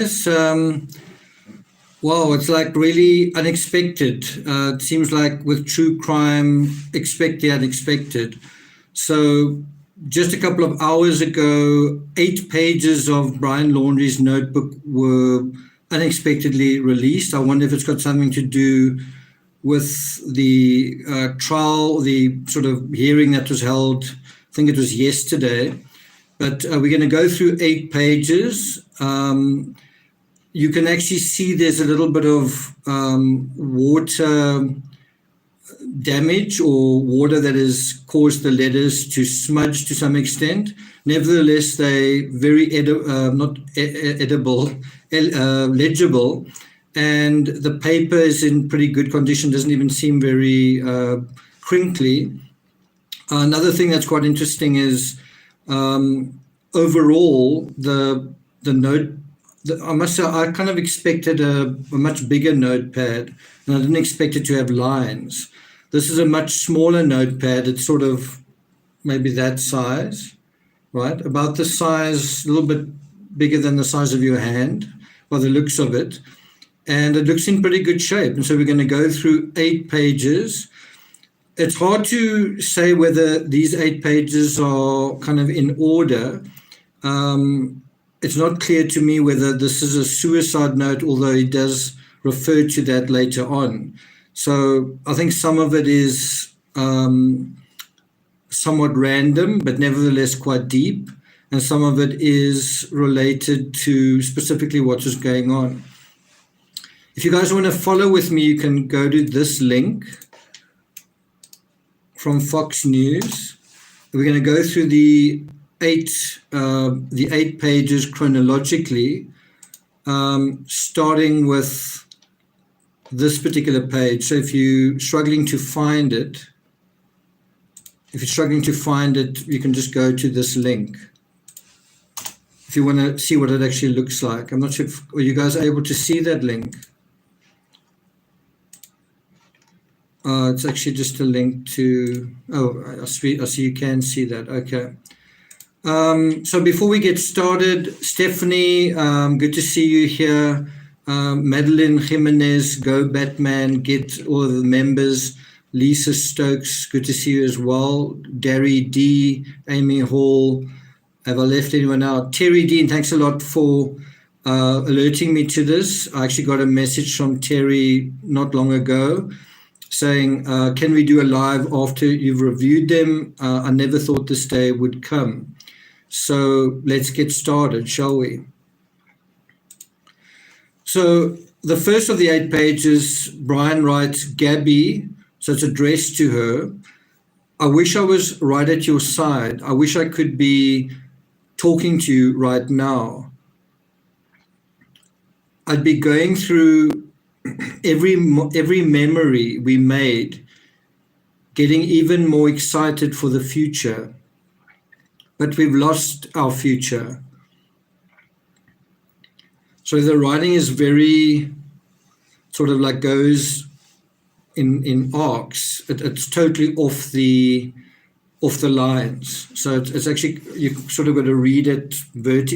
Yes, wow, it's like really unexpected. It seems like with true crime, expect the unexpected. So just a couple of hours ago, 8 pages of Brian Laundrie's notebook were unexpectedly released. I wonder if it's got something to do with the trial, the sort of hearing that was held, I think it was yesterday. But we're going to go through 8 pages. You can actually see there's a little bit of water damage or water that has caused the letters to smudge to some extent. Nevertheless, they very legible, and the paper is in pretty good condition, doesn't even seem very crinkly. Another thing that's quite interesting is overall the note. I must say, I kind of expected a much bigger notepad, and I didn't expect it to have lines. This is a much smaller notepad. It's sort of maybe that size, right? About the size, a little bit bigger than the size of your hand by the looks of it. And it looks in pretty good shape. And so we're going to go through 8 pages. It's hard to say whether these 8 pages are kind of in order. It's not clear to me whether this is a suicide note, although he does refer to that later on. So I think some of it is somewhat random, but nevertheless quite deep. And some of it is related to specifically what was going on. If you guys want to follow with me, you can go to this link from Fox News. We're going to go through the 8 pages chronologically, starting with this particular page. So if you're struggling to find it, you can just go to this link. If you want to see what it actually looks like. I'm not sure if, are you guys able to see that link? It's actually just a link to, I see you can see that, okay. So before we get started, Stephanie, good to see you here. Madeline Jimenez, Go Batman, get all of the members. Lisa Stokes, good to see you as well. Gary D, Amy Hall. Have I left anyone out? Terry Dean, thanks a lot for alerting me to this. I actually got a message from Terry not long ago saying, can we do a live after you've reviewed them? I never thought this day would come. So let's get started, shall we? So the first of the 8 pages, Brian writes, Gabby, so it's addressed to her. I wish I was right at your side. I wish I could be talking to you right now. I'd be going through every memory we made, getting even more excited for the future. But we've lost our future. So the writing is very sort of like goes in arcs. It's totally off the lines. So it's actually, you sort of got to read it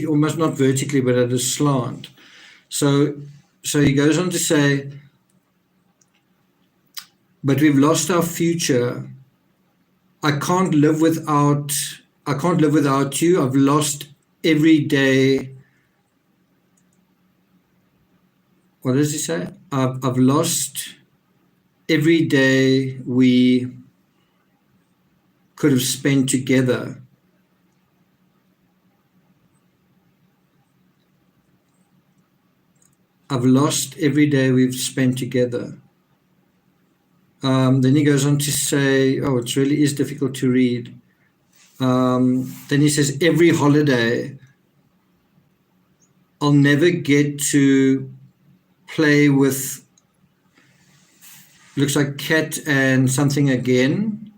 almost not vertically, but at a slant. So he goes on to say, but we've lost our future. I can't live without you. I've lost every day. What does he say? I've lost every day we could have spent together. I've lost every day we've spent together. Then he goes on to say, oh, it really is difficult to read. Then he says, every holiday, I'll never get to play with, looks like cat and something again.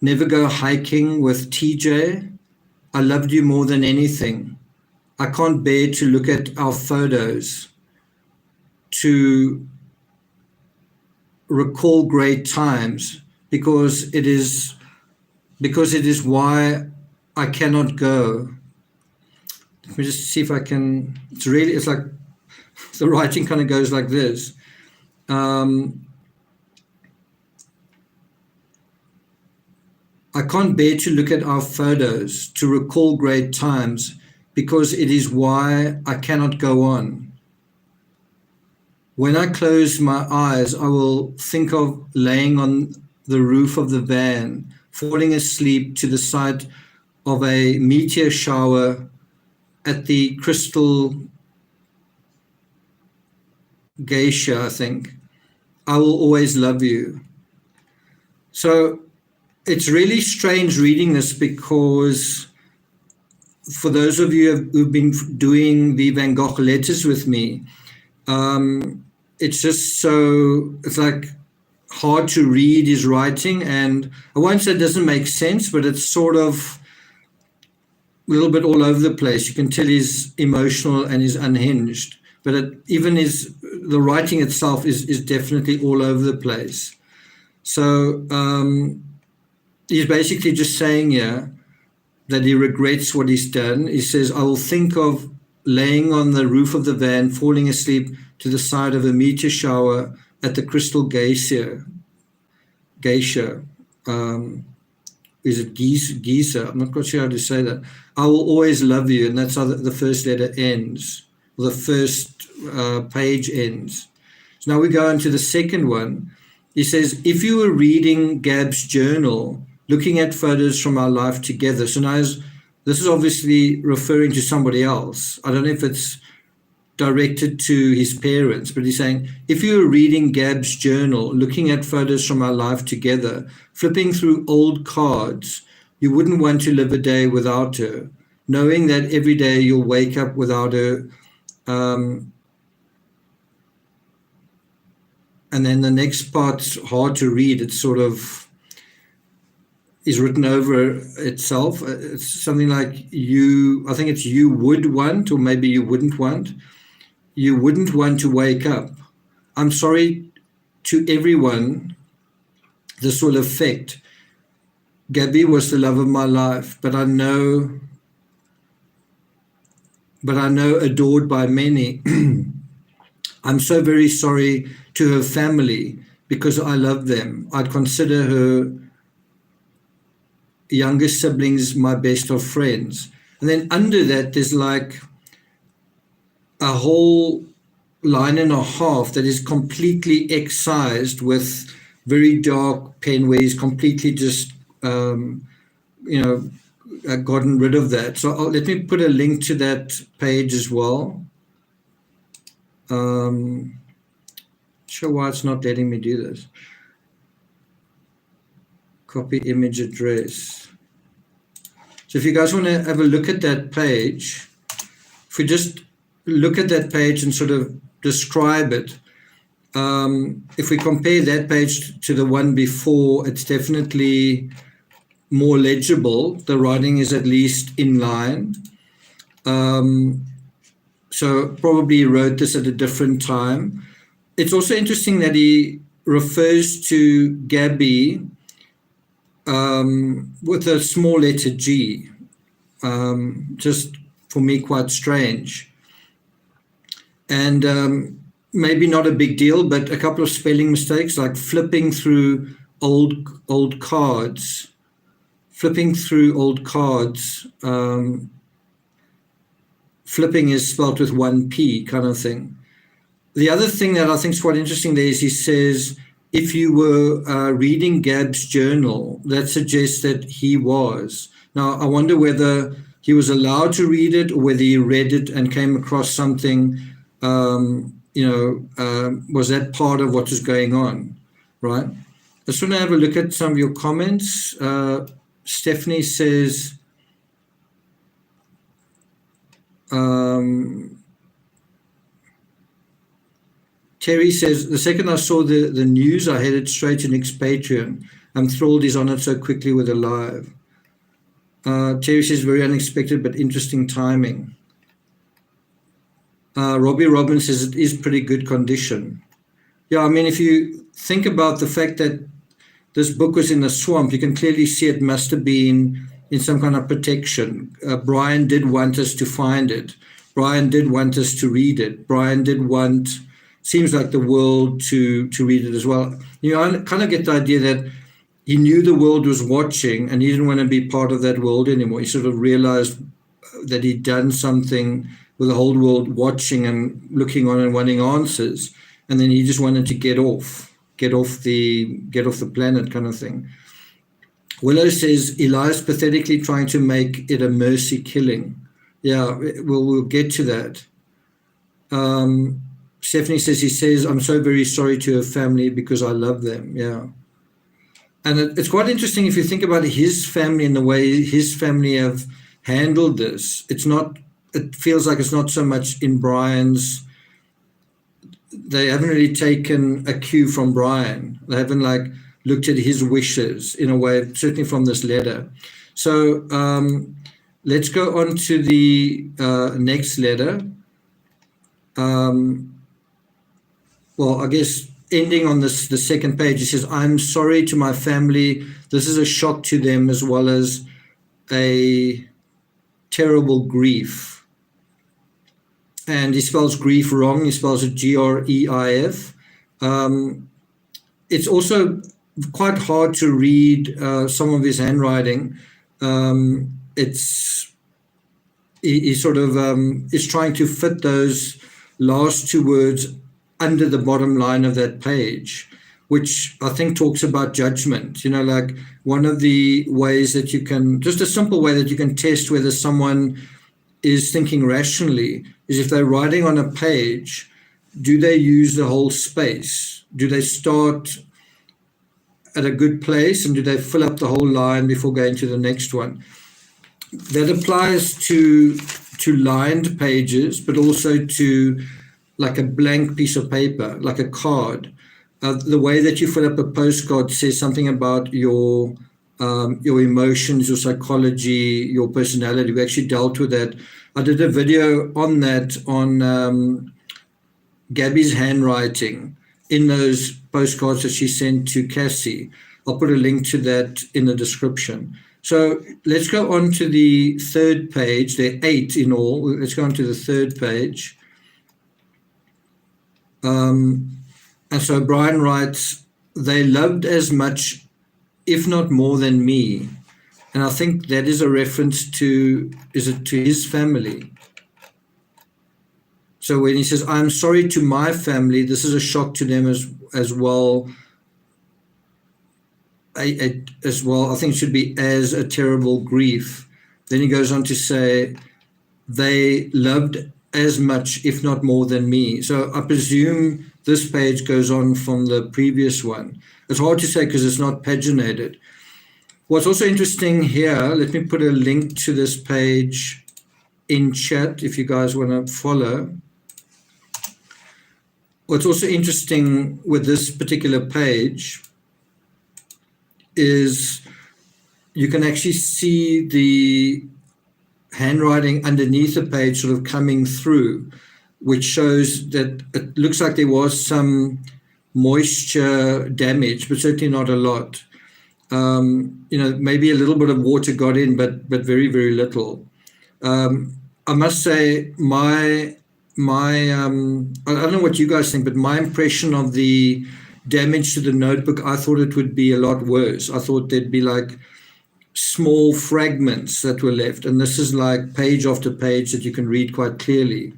Never go hiking with TJ. I loved you more than anything. I can't bear to look at our photos, to recall great times, because it is why I cannot go. Let me just see if I can. It's like the writing kind of goes like this. I can't bear to look at our photos, to recall great times, because it is why I cannot go on. When I close my eyes, I will think of laying on the roof of the van, falling asleep to the sight of a meteor shower at the Crystal Geisha, I think. I will always love you. So it's really strange reading this, because for those of you who've been doing the Van Gogh letters with me, it's just it's like hard to read his writing, and I won't say it doesn't make sense, but it's sort of a little bit all over the place. You can tell he's emotional and he's unhinged, but the writing itself is definitely all over the place. So he's basically just saying here that he regrets what he's done. He says, I will think of laying on the roof of the van, falling asleep to the side of a meteor shower at the Crystal Geisha. Is it Giza? I'm not quite sure how to say that. I will always love you, and that's how the first letter ends, or the first page ends. So now we go into the second one. He says, if you were reading Gab's journal, looking at photos from our life together. So now this is obviously referring to somebody else. I don't know if it's directed to his parents, but he's saying, if you were reading Gab's journal, looking at photos from our life together, flipping through old cards, you wouldn't want to live a day without her, knowing that every day you'll wake up without her. And then the next part's hard to read. It's sort of is written over itself. It's something like I think it's you would want, or maybe you wouldn't want. You wouldn't want to wake up. I'm sorry to everyone this will affect. Gabby was the love of my life, but I know adored by many. I'm so very sorry to her family because I love them. I'd consider her younger siblings my best of friends. And then under that, there's like a whole line and a half that is completely excised with very dark pen, where he's completely just, gotten rid of that. So let me put a link to that page as well. Sure why it's not letting me do this. Copy image address. So if you guys want to have a look at that page, if we just look at that page and sort of describe it, if we compare that page to the one before, it's definitely more legible. The writing is at least in line. So probably wrote this at a different time. It's also interesting that he refers to Gabby with a small letter G. Just for me, quite strange. And maybe not a big deal, but a couple of spelling mistakes, like flipping through old cards. Flipping through old cards. Flipping is spelled with one P, kind of thing. The other thing that I think is quite interesting there is he says, if you were reading Gab's journal, that suggests that he was. Now, I wonder whether he was allowed to read it or whether he read it and came across something, was that part of what was going on, right? I just want to have a look at some of your comments. Stephanie says, Terry says, the second I saw the news, I headed straight to Nick's Patreon. I'm thrilled he's on it so quickly with a live. Terry says, very unexpected but interesting timing. Robbie Robbins says it is pretty good condition. Yeah, I mean, if you think about the fact that this book was in the swamp, you can clearly see it must have been in some kind of protection. Brian did want us to find it. Brian did want us to read it. Brian did want, seems like, the world to read it as well. You know, I kind of get the idea that he knew the world was watching and he didn't want to be part of that world anymore. He sort of realized that he'd done something with the whole world watching and looking on and wanting answers, and then he just wanted to get off the planet, kind of thing. Willow says Elias pathetically trying to make it a mercy killing. Yeah, we'll get to that. Stephanie says, he says, I'm so very sorry to her family because I love them. Yeah. And it's quite interesting if you think about his family and the way his family have handled this. It feels like it's not so much in Brian's. They haven't really taken a cue from Brian. They haven't looked at his wishes in a way, certainly from this letter. So let's go on to the next letter. Well, I guess ending on the second page, he says, I'm sorry to my family. This is a shock to them as well as a terrible grief. And he spells grief wrong. He spells it Greif. It's also quite hard to read some of his handwriting. He sort of is trying to fit those last two words under the bottom line of that page, which I think talks about judgment. You know, like one of the ways that you can, just a simple way that you can test whether someone is thinking rationally is if they're writing on a page, do they use the whole space? Do they start at a good place and do they fill up the whole line before going to the next one? That applies to lined pages, but also to like a blank piece of paper, like a card. The way that you fill up a postcard says something about your emotions, your psychology, your personality. We actually dealt with that. I did a video on that on Gabby's handwriting in those postcards that she sent to Cassie. I'll put a link to that in the description. So let's go on to the third page. There are 8 in all. Let's go on to the third page. And so Brian writes, they loved as much, if not more than me. And I think that is a reference to his family? So when he says, I'm sorry to my family, this is a shock to them as well. I think it should be as a terrible grief. Then he goes on to say, they loved as much, if not more than me. So I presume this page goes on from the previous one. It's hard to say because it's not paginated. What's also interesting here, let me put a link to this page in chat if you guys want to follow. What's also interesting with this particular page is you can actually see the handwriting underneath the page sort of coming through, which shows that it looks like there was some moisture damage, but certainly not a lot. Maybe a little bit of water got in, but very, very little. I must say my I don't know what you guys think, but my impression of the damage to the notebook, I thought it would be a lot worse. I thought there'd be like small fragments that were left, and this is like page after page that you can read quite clearly.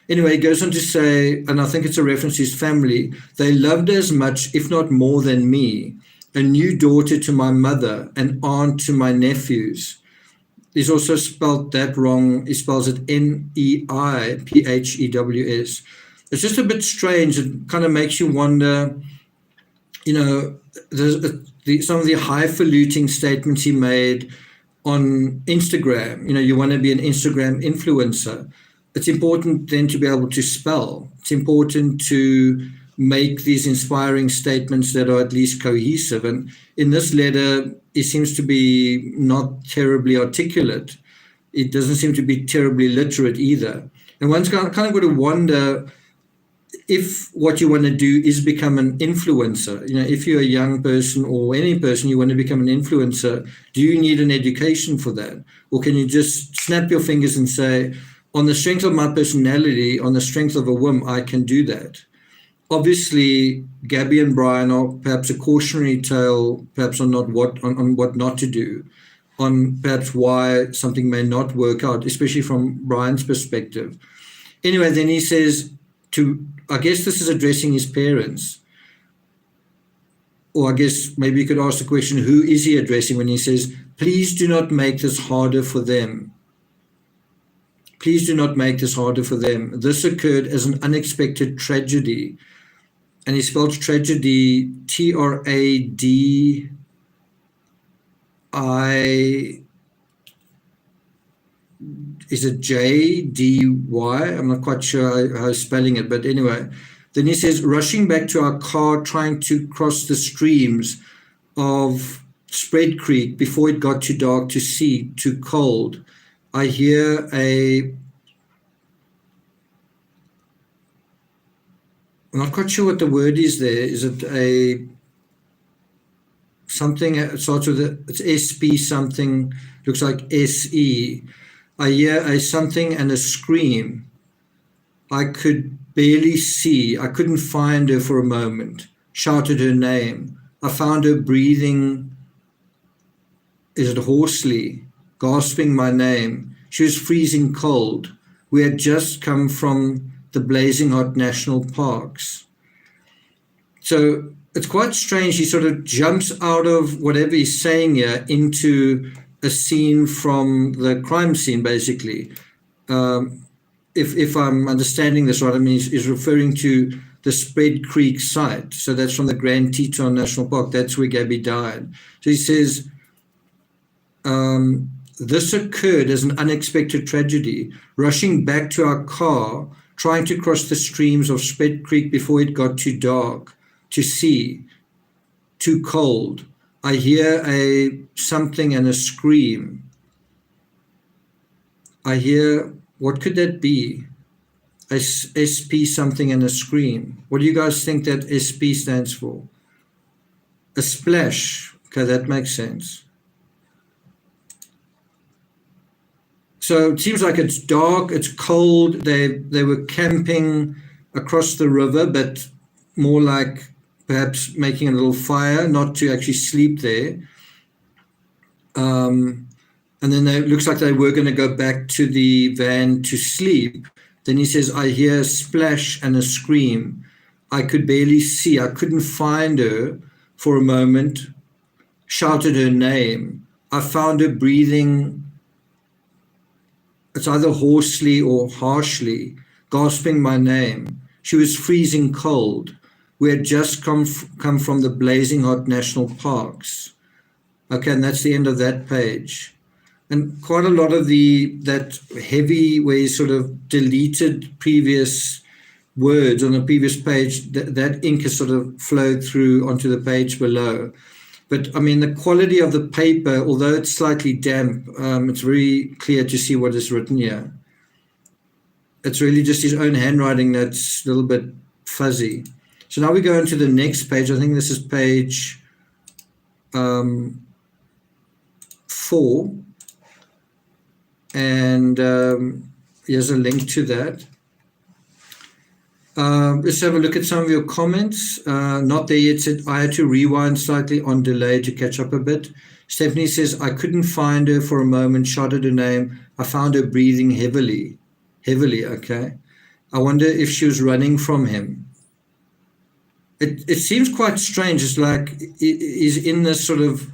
Anyway, he goes on to say, and I think it's a reference to his family, they loved as much, if not more than me, a new daughter to my mother, an aunt to my nephews. He's also spelled that wrong. He spells it Neiphews. It's just a bit strange. It kind of makes you wonder, some of the highfalutin statements he made on Instagram. You want to be an Instagram influencer. It's important then to be able to spell. It's important to make these inspiring statements that are at least cohesive. And in this letter, it seems to be not terribly articulate. It doesn't seem to be terribly literate either. And one's kind of got to wonder, if what you want to do is become an influencer, if you're a young person or any person, you want to become an influencer, do you need an education for that? Or can you just snap your fingers and say, on the strength of my personality, on the strength of a whim, I can do that? Obviously, Gabby and Brian are perhaps a cautionary tale, perhaps on what not to do, on perhaps why something may not work out, especially from Brian's perspective. Anyway, then he says I guess this is addressing his parents. Or I guess maybe you could ask the question, who is he addressing when he says, please do not make this harder for them. Please do not make this harder for them. This occurred as an unexpected tragedy. And he spelled tragedy Tradi. Is it Jdy? I'm not quite sure how he's spelling it, but anyway. Then he says, rushing back to our car, trying to cross the streams of Spread Creek before it got too dark to see, too cold. I hear I'm not quite sure what the word is there. Is it something? It starts with it's SP something, looks like SE. I hear a something and a scream. I could barely see. I couldn't find her for a moment. Shouted her name. I found her breathing, is it hoarsely, gasping my name. She was freezing cold. We had just come from the blazing hot national parks. So it's quite strange. He sort of jumps out of whatever he's saying here into a scene from the crime scene, basically. If I'm understanding this right, I mean, he's referring to the Spread Creek site. So that's from the Grand Teton National Park. That's where Gabby died. So he says, this occurred as an unexpected tragedy. Rushing back to our car, trying to cross the streams of Spread Creek before it got too dark to see, too cold. I hear a something and a scream. I hear, what could that be? A SP something and a scream. What do you guys think that SP stands for? A splash. Okay, that makes sense. So it seems like it's dark, it's cold. They were camping across the river, but more like perhaps making a little fire, not to actually sleep there. And then it looks like they were going to go back to the van to sleep. Then he says, I hear a splash and a scream. I could barely see. I couldn't find her for a moment. Shouted her name. I found her breathing, it's either hoarsely or harshly, gasping my name. She was freezing cold. We had just come from the blazing hot national parks. Okay, and that's the end of that page. And quite a lot of that heavy, where he sort of deleted previous words on the previous page, that ink has sort of flowed through onto the page below. But I mean, the quality of the paper, although it's slightly damp, it's very clear to see what is written here. It's really just his own handwriting that's a little bit fuzzy. So now we go into the next page. I think this is page 4. And here's a link to that. Let's have a look at some of your comments. Not there yet said, I had to rewind slightly on delay to catch up a bit. Stephanie says, I couldn't find her for a moment, shouted her name. I found her breathing heavily. Heavily, okay. I wonder if she was running from him. It seems quite strange. It's like he's in this sort of,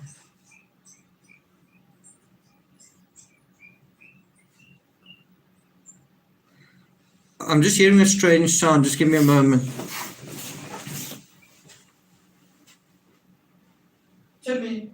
I'm just hearing a strange sound. Just give me a moment. Jimmy.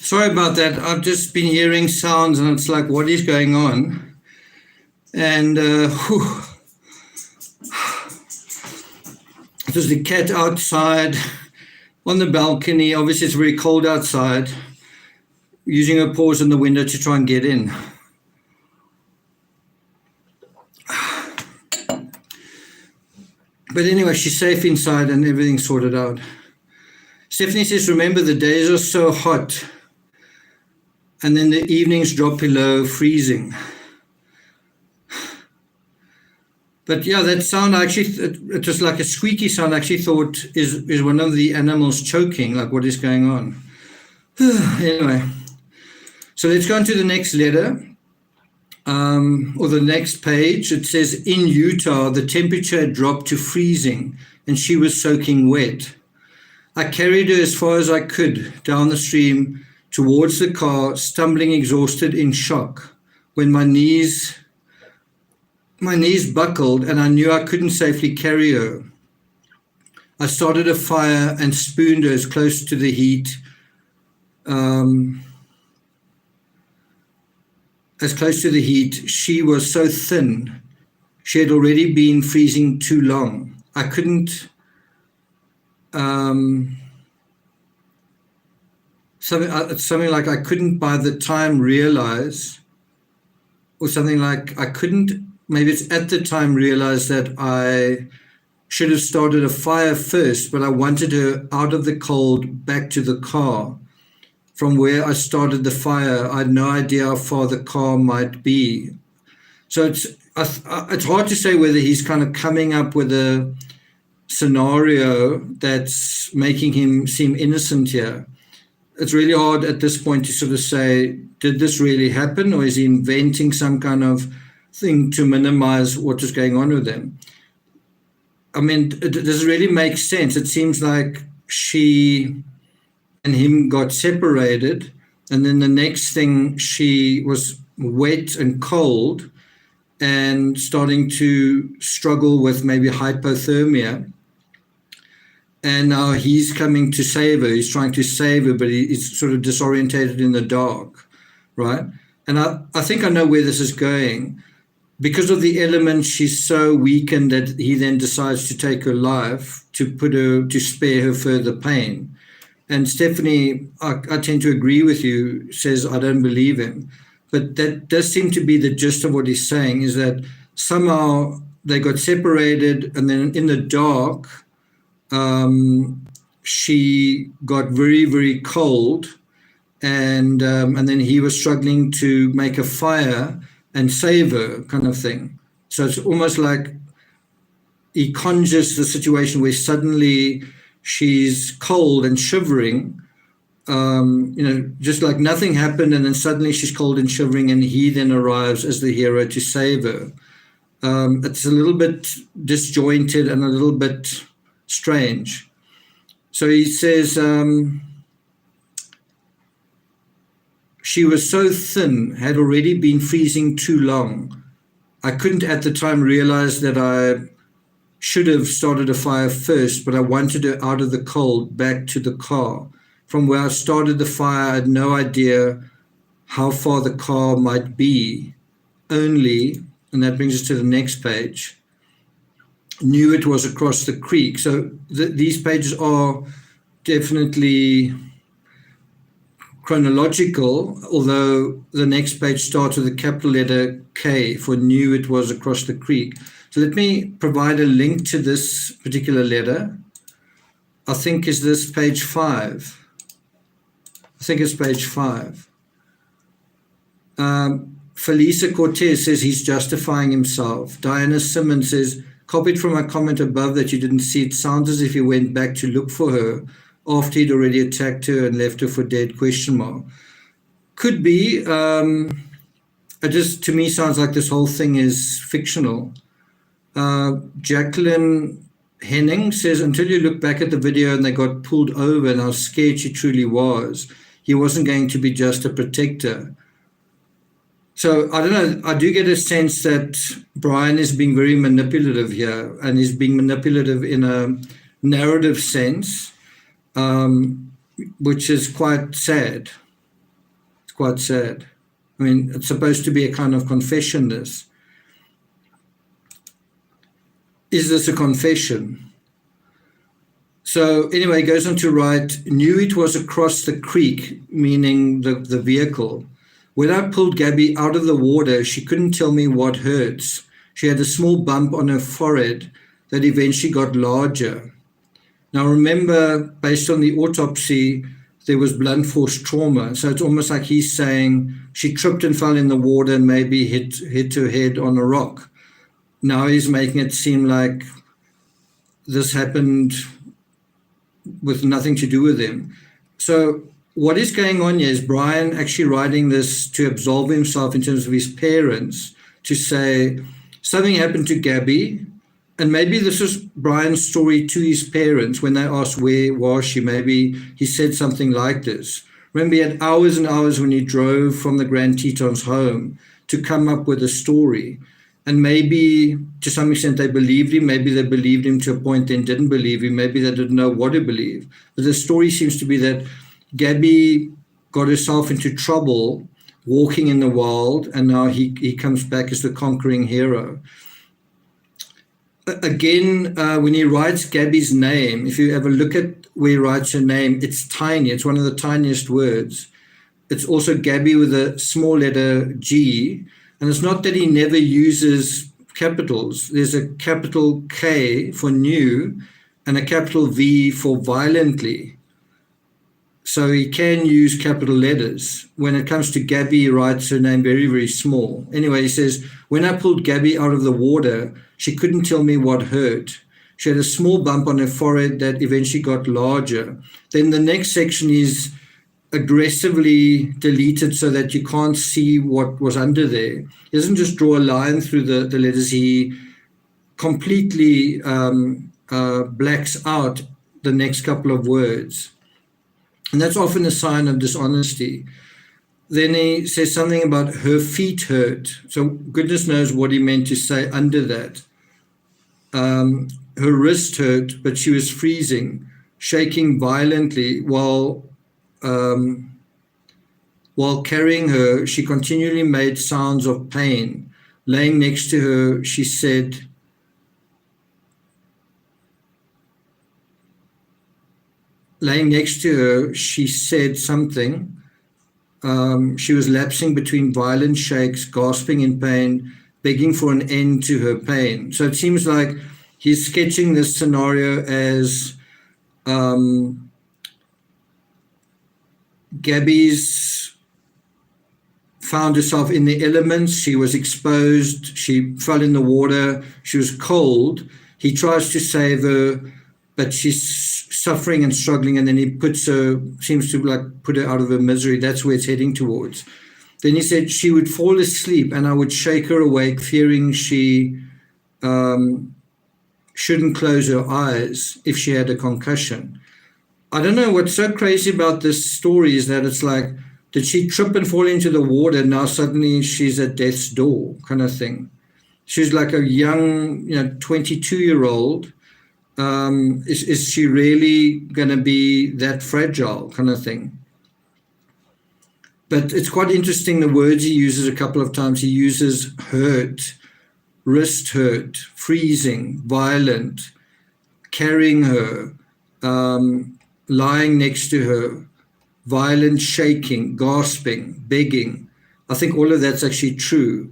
Sorry about that. I've just been hearing sounds and it's like, what is going on? And it was the cat outside on the balcony. Obviously, it's very cold outside, using her paws in the window to try and get in. But anyway, she's safe inside and everything's sorted out. Stephanie says, remember, the days are so hot and then the evenings drop below freezing. But yeah, that sound, it was like a squeaky sound. I actually thought is one of the animals choking, like what is going on? Anyway, so let's go on to the next letter. Or the next page. It says, in Utah, the temperature had dropped to freezing and she was soaking wet. I carried her as far as I could down the stream towards the car, stumbling exhausted in shock, when my knees buckled and I knew I couldn't safely carry her. I started a fire and spooned her as close to the heat She was so thin. She had already been freezing too long. I couldn't, something like I couldn't by the time realize, or something like I couldn't, maybe it's at the time realize that I should have started a fire first, but I wanted her out of the cold back to the car. From where I started the fire, I had no idea how far the car might be. So it's hard to say whether he's kind of coming up with a scenario that's making him seem innocent here. It's really hard at this point to sort of say, did this really happen, or is he inventing some kind of thing to minimize what is going on with them? I mean, does it really make sense? It seems like she and him got separated, and then the next thing she was wet and cold and starting to struggle with maybe hypothermia, and now he's coming to save her. He's trying to save her, but he's sort of disorientated in the dark, right? And I think I know where this is going. Because of the element, she's so weakened that he then decides to take her life to spare her further pain. And Stephanie, I tend to agree with you, says, I don't believe him. But that does seem to be the gist of what he's saying, is that somehow they got separated, and then in the dark, she got very, very cold, and then he was struggling to make a fire and save her, kind of thing. So it's almost like he conjures the situation where suddenly she's cold and shivering, just like nothing happened, and then suddenly she's cold and shivering, and he then arrives as the hero to save her. It's a little bit disjointed and a little bit strange. So he says, she was so thin, had already been freezing too long. I couldn't at the time realize that I should have started a fire first, but I wanted her out of the cold back to the car. From where I started the fire, I had no idea how far the car might be. Only, and that brings us to the next page, knew it was across the creek. So these pages are definitely chronological, although the next page starts with a capital letter K for knew it was across the creek. So let me provide a link to this particular letter. I think is this page 5. I think it's page 5. Felisa Cortez says he's justifying himself. Diana Simmons says, copied from my comment above that you didn't see it. Sounds as if he went back to look for her after he'd already attacked her and left her for dead, ? Could be. It just, to me, sounds like this whole thing is fictional. Jacqueline Henning says, until you look back at the video and they got pulled over and how scared she truly was, he wasn't going to be just a protector. So I don't know, I do get a sense that Brian is being very manipulative here, and he's being manipulative in a narrative sense. which is quite sad. It's quite sad. I mean, it's supposed to be a kind of confession, this. Is this a confession? So anyway, he goes on to write, knew it was across the creek, meaning the vehicle. When I pulled Gabby out of the water, she couldn't tell me what hurts. She had a small bump on her forehead that eventually got larger. Now remember, based on the autopsy, there was blunt force trauma. So it's almost like he's saying she tripped and fell in the water and maybe hit her head on a rock. Now he's making it seem like this happened with nothing to do with him. So what is going on here is Brian actually writing this to absolve himself in terms of his parents, to say something happened to Gabby, and maybe this was Brian's story to his parents when they asked where was she. Maybe he said something like this. Remember, he had hours and hours when he drove from the Grand Tetons home to come up with a story. And maybe to some extent they believed him. Maybe they believed him to a point then didn't believe him. Maybe they didn't know what to believe. But the story seems to be that Gabby got herself into trouble walking in the wild, and now he comes back as the conquering hero. Again, when he writes Gabby's name, if you ever look at where he writes her name, it's tiny. It's one of the tiniest words. It's also Gabby with a small letter G. And it's not that he never uses capitals. There's a capital K for new and a capital V for violently. So he can use capital letters. When it comes to Gabby, he writes her name very, very small. Anyway, he says, when I pulled Gabby out of the water, she couldn't tell me what hurt. She had a small bump on her forehead that eventually got larger. Then the next section is aggressively deleted so that you can't see what was under there. He doesn't just draw a line through the letters. He completely blacks out the next couple of words. And that's often a sign of dishonesty. Then he says something about her feet hurt. So goodness knows what he meant to say under that. Her wrist hurt, but she was freezing, shaking violently while carrying her. She continually made sounds of pain. Laying next to her, she said, something. She was lapsing between violent shakes, gasping in pain, begging for an end to her pain. So it seems like he's sketching this scenario as Gabby's found herself in the elements. She was exposed. She fell in the water. She was cold. He tries to save her, but she's suffering and struggling, and then he seems to like put her out of her misery. That's where it's heading towards. Then he said she would fall asleep and I would shake her awake, fearing she shouldn't close her eyes if she had a concussion. I don't know, what's so crazy about this story is that it's like, did she trip and fall into the water? Now suddenly she's at death's door kind of thing. She's like a young, 22-year-old. Is she really going to be that fragile kind of thing? But it's quite interesting the words he uses a couple of times. He uses hurt, wrist hurt, freezing, violent, carrying her, lying next to her, violent shaking, gasping, begging. I think all of that's actually true,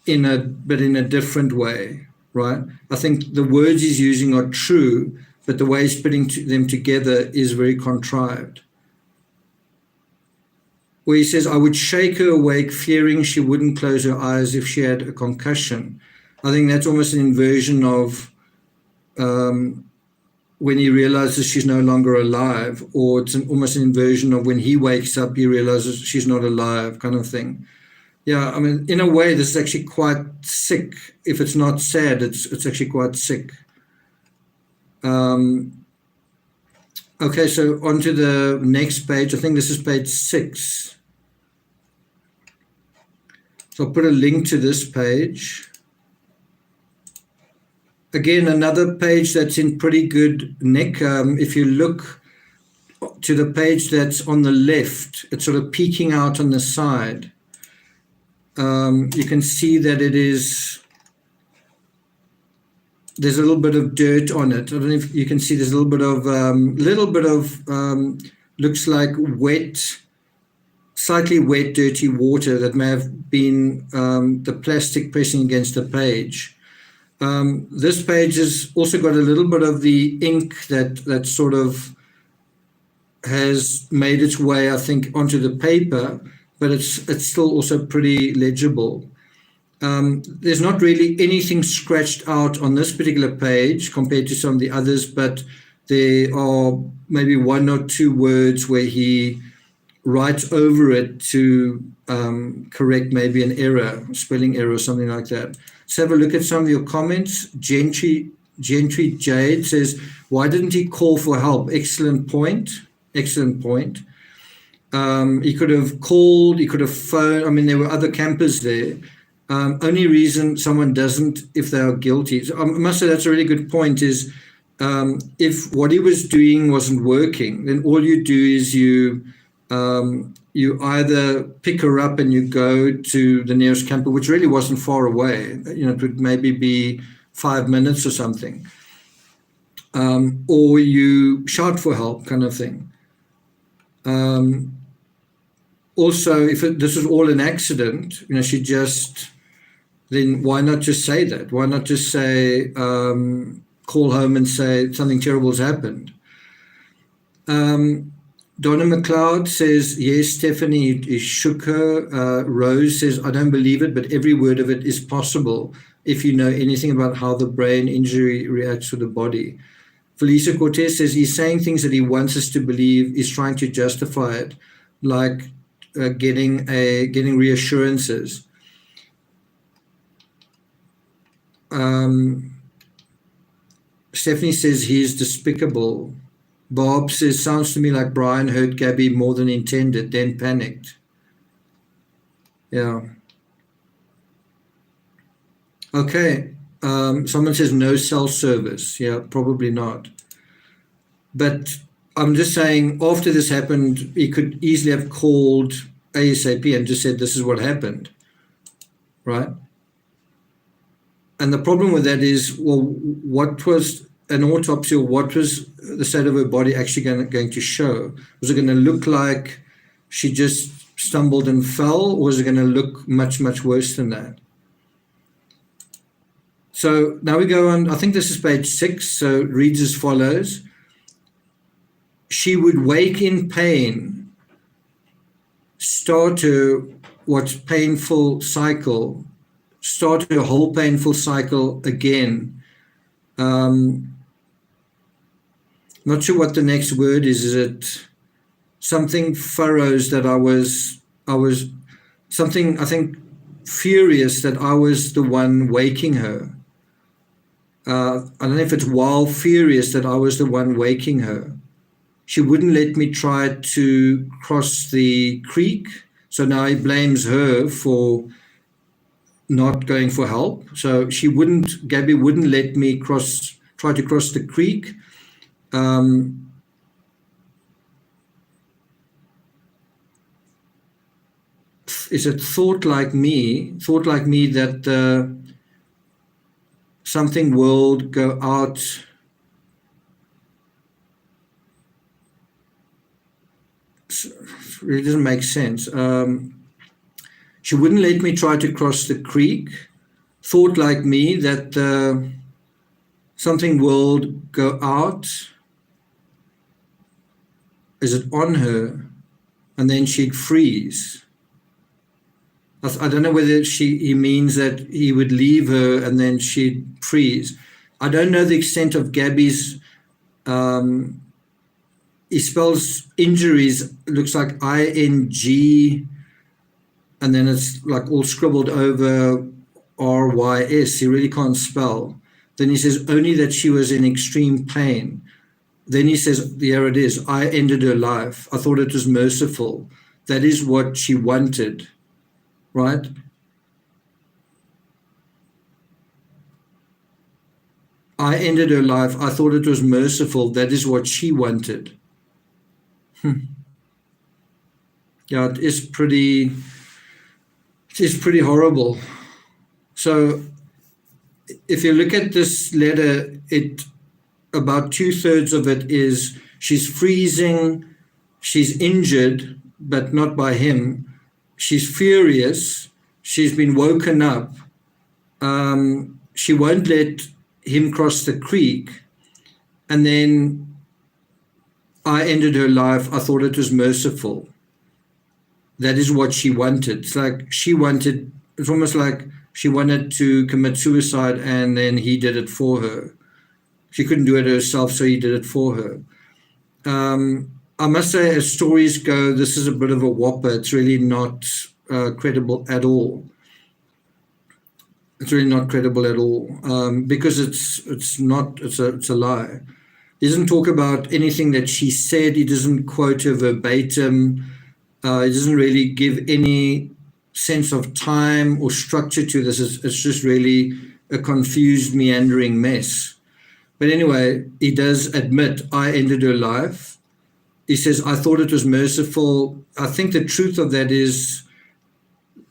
but in a different way, right? I think the words he's using are true, but the way he's putting them together is very contrived. Where he says, I would shake her awake, fearing she wouldn't close her eyes if she had a concussion. I think that's almost an inversion of when he realizes she's no longer alive, or it's almost an inversion of when he wakes up, he realizes she's not alive kind of thing. Yeah, I mean, in a way, this is actually quite sick. If it's not sad, it's actually quite sick. Okay, so on to the next page. I think this is page 6. So I'll put a link to this page. Again, another page that's in pretty good nick. If you look to the page that's on the left. It's sort of peeking out on the side. You can see that there's a little bit of dirt on it. I don't know if you can see there's a little bit of looks like wet, slightly wet, dirty water that may have been the plastic pressing against the page. This page has also got a little bit of the ink that sort of has made its way, I think, onto the paper, but it's still also pretty legible. There's not really anything scratched out on this particular page compared to some of the others, but there are maybe one or two words where he writes over it to correct maybe an error, spelling error or something like that. Let's have a look at some of your comments. Gentry Jade says, why didn't he call for help? Excellent point. Excellent point. He could have called, he could have phoned. I mean, there were other campers there. Only reason someone doesn't if they are guilty. So I must say that's a really good point is if what he was doing wasn't working, then all you do is you either pick her up and you go to the nearest camper, which really wasn't far away. You know, it would maybe be 5 minutes or something. Or you shout for help kind of thing. Also, if this was all an accident, you know, then why not just say that? Why not just say, call home and say something terrible has happened? Donna McLeod says, yes, Stephanie, he shook her. Rose says, I don't believe it, but every word of it is possible if you know anything about how the brain injury reacts to the body. Felicia Cortez says, he's saying things that he wants us to believe, he's trying to justify it, like getting reassurances. Stephanie says he's despicable. Bob says, sounds to me like Brian hurt Gabby more than intended, then panicked. Yeah. Okay. Someone says no cell service. Yeah, probably not. But I'm just saying, after this happened, he could easily have called ASAP and just said, this is what happened, right? And the problem with that is, well, what was an autopsy or what was the state of her body actually going to show? Was it going to look like she just stumbled and fell, or was it going to look much, much worse than that? So now we go on, I think this is page 6, so it reads as follows. She would wake in pain, start her what's painful cycle, start her whole painful cycle again. Not sure what the next word is. Is it something furrows that I was something, I think, furious that I was the one waking her. I don't know if it's while furious that I was the one waking her. She wouldn't let me try to cross the creek. So now he blames her for not going for help. So Gabby wouldn't let me try to cross the creek. Is it thought like me that something will go out? It really doesn't make sense. She wouldn't let me try to cross the creek. Thought like me that something will go out. Is it on her? And then she'd freeze. I don't know whether he means that he would leave her and then she'd freeze. I don't know the extent of Gabby's. He spells injuries, looks like ING, and then it's like all scribbled over RYS. He really can't spell. Then he says only that she was in extreme pain. Then he says, here it is, I ended her life. I thought it was merciful. That is what she wanted, right? I ended her life. I thought it was merciful. That is what she wanted. Yeah, it is pretty horrible. So if you look at this letter, about 2/3 of it is she's freezing, she's injured, but not by him. She's furious. She's been woken up. She won't let him cross the creek. And then I ended her life. I thought it was merciful. That is what she wanted. It's almost like she wanted to commit suicide and then he did it for her. She couldn't do it herself, so he did it for her. I must say, as stories go, this is a bit of a whopper. It's really not credible at all. It's really not credible at all because it's a lie. He doesn't talk about anything that she said. He doesn't quote her verbatim. He doesn't really give any sense of time or structure to this. It's just really a confused, meandering mess. But anyway, he does admit, I ended her life. He says, I thought it was merciful. I think the truth of that is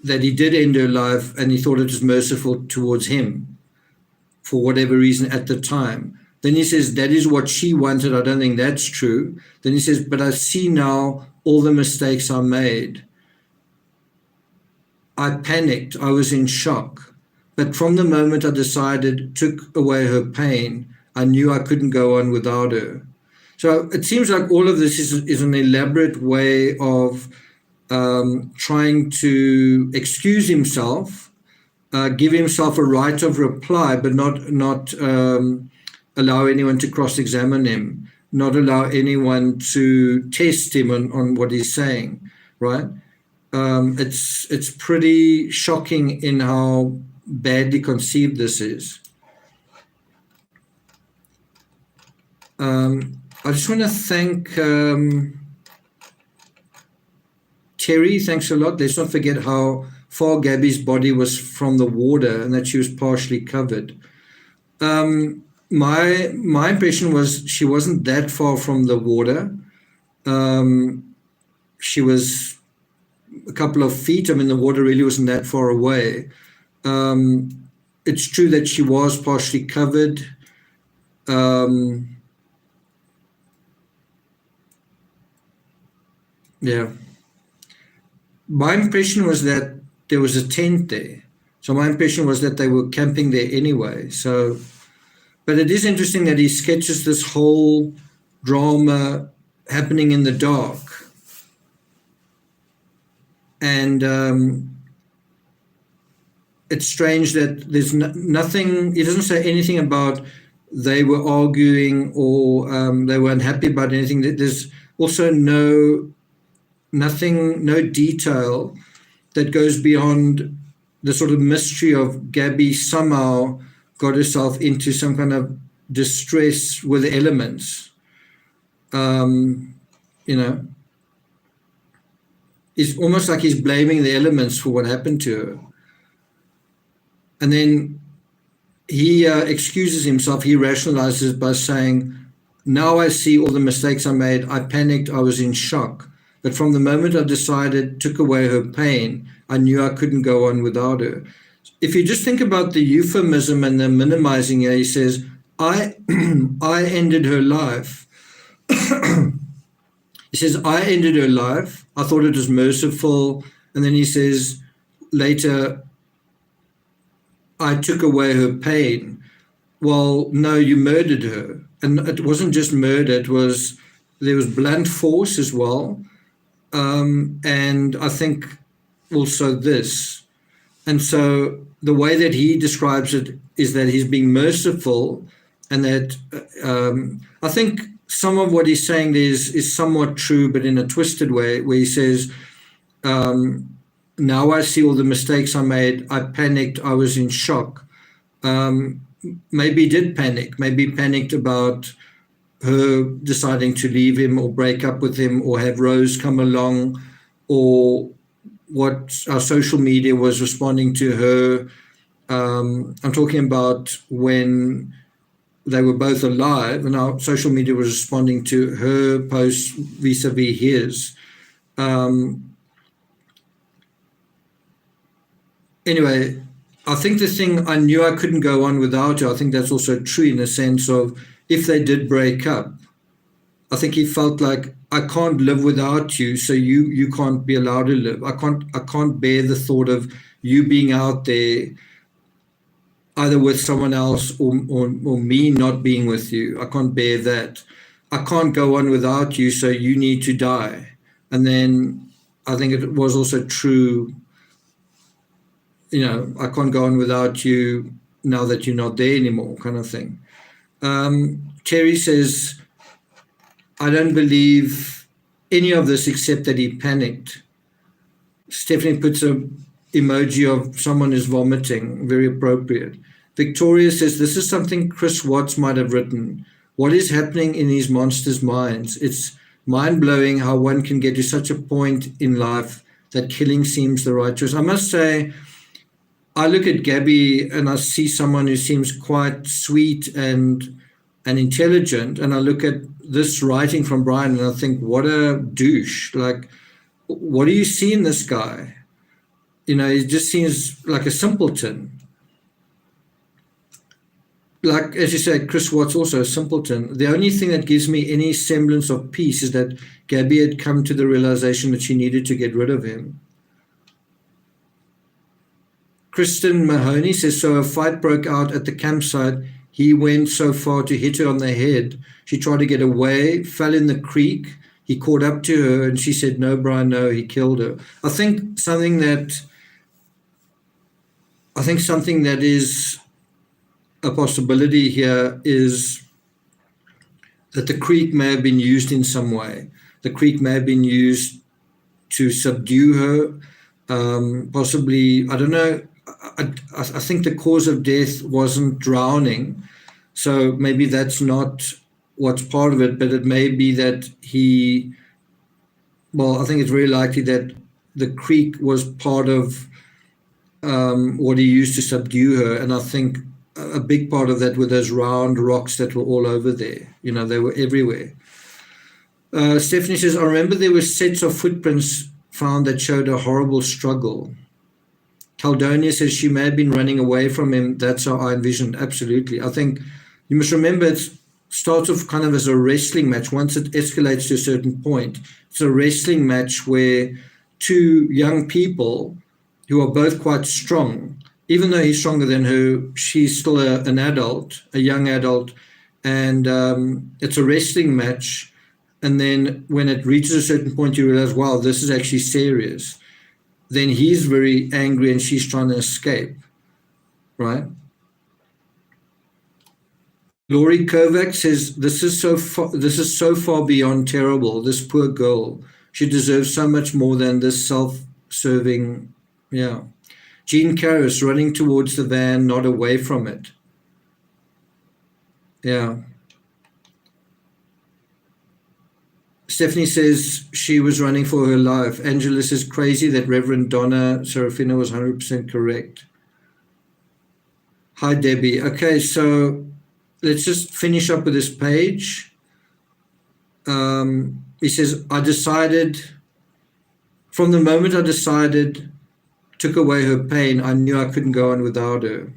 that he did end her life and he thought it was merciful towards him for whatever reason at the time. Then he says, that is what she wanted. I don't think that's true. Then he says, but I see now all the mistakes I made. I panicked. I was in shock. But from the moment I decided, took away her pain, I knew I couldn't go on without her. So it seems like all of this is an elaborate way of trying to excuse himself, give himself a right of reply, but not allow anyone to cross-examine him, not allow anyone to test him on what he's saying, right? It's pretty shocking in how badly conceived this is. I just want to thank Terry. Thanks a lot. Let's not forget how far Gabby's body was from the water and that she was partially covered. My impression was she wasn't that far from the water. She was a couple of feet. I mean, the water really wasn't that far away. It's true that she was partially covered. Yeah. My impression was that there was a tent there. So my impression was that they were camping there anyway. So, but it is interesting that he sketches this whole drama happening in the dark. And it's strange that there's nothing, he doesn't say anything about they were arguing or they were unhappy about anything. There's also no detail that goes beyond the sort of mystery of Gabby somehow got herself into some kind of distress with the elements. It's almost like he's blaming the elements for what happened to her. And then he excuses himself, he rationalizes it by saying, now I see all the mistakes I made, I panicked, I was in shock. But from the moment I decided, took away her pain, I knew I couldn't go on without her. If you just think about the euphemism and the minimizing here, he says, I ended her life. He says, I ended her life. I thought it was merciful. And then he says later, I took away her pain. Well, no, you murdered her. And it wasn't just murder, there was blunt force as well. And I think also this. And so the way that he describes it is that he's being merciful, and that I think some of what he's saying is somewhat true, but in a twisted way, where he says, now I see all the mistakes I made. I panicked. I was in shock. Maybe he did panic. Maybe he panicked about her deciding to leave him or break up with him or have Rose come along, or what our social media was responding to her. I'm talking about when they were both alive, and our social media was responding to her post vis-a-vis his. Anyway, I think the thing, I knew I couldn't go on without her. I think that's also true in the sense of if they did break up, I think he felt like, I can't live without you, so you can't be allowed to live. I can't bear the thought of you being out there either with someone else or me not being with you. I can't bear that. I can't go on without you, so you need to die. And then I think it was also true, I can't go on without you now that you're not there anymore, kind of thing. Terry says, I don't believe any of this except that he panicked. Stephanie puts a emoji of someone who's vomiting, very appropriate. Victoria says, this is something Chris Watts might have written. What is happening in these monsters' minds? It's mind-blowing how one can get to such a point in life that killing seems the right choice. I must say, I look at Gabby and I see someone who seems quite sweet and intelligent, and I look at this writing from Brian and I think, what a douche. Like, what do you see in this guy? He just seems like a simpleton. Like, as you say, Chris Watts also a simpleton. The only thing that gives me any semblance of peace is that Gabby had come to the realization that she needed to get rid of him. Kristen Mahoney says, so a fight broke out at the campsite. He went so far to hit her on the head. She tried to get away, fell in the creek. He caught up to her and she said, no, Brian, no, he killed her. I think something that is a possibility here is that the creek may have been used in some way. The creek may have been used to subdue her, possibly, I don't know. I think the cause of death wasn't drowning, so maybe that's not what's part of it, but it may be that I think it's very likely that the creek was part of what he used to subdue her, and I think a big part of that were those round rocks that were all over there. They were everywhere. Stephanie says, I remember there were sets of footprints found that showed a horrible struggle. Caldonia says she may have been running away from him. That's how I envisioned. Absolutely. I think you must remember it starts off kind of as a wrestling match. Once it escalates to a certain point, it's a wrestling match where two young people who are both quite strong, even though he's stronger than her, she's still an adult, a young adult, and it's a wrestling match. And then when it reaches a certain point, you realize, wow, this is actually serious. Then he's very angry and she's trying to escape, right? Laurie Kovac says, this is so far beyond terrible. This poor girl, she deserves so much more than this self-serving, yeah. Jean Karras running towards the van, not away from it. Yeah. Stephanie says she was running for her life. Angela says, crazy that Reverend Donna Serafina was 100% correct. Hi, Debbie. Okay, so let's just finish up with this page. He says, from the moment I decided, took away her pain, I knew I couldn't go on without her.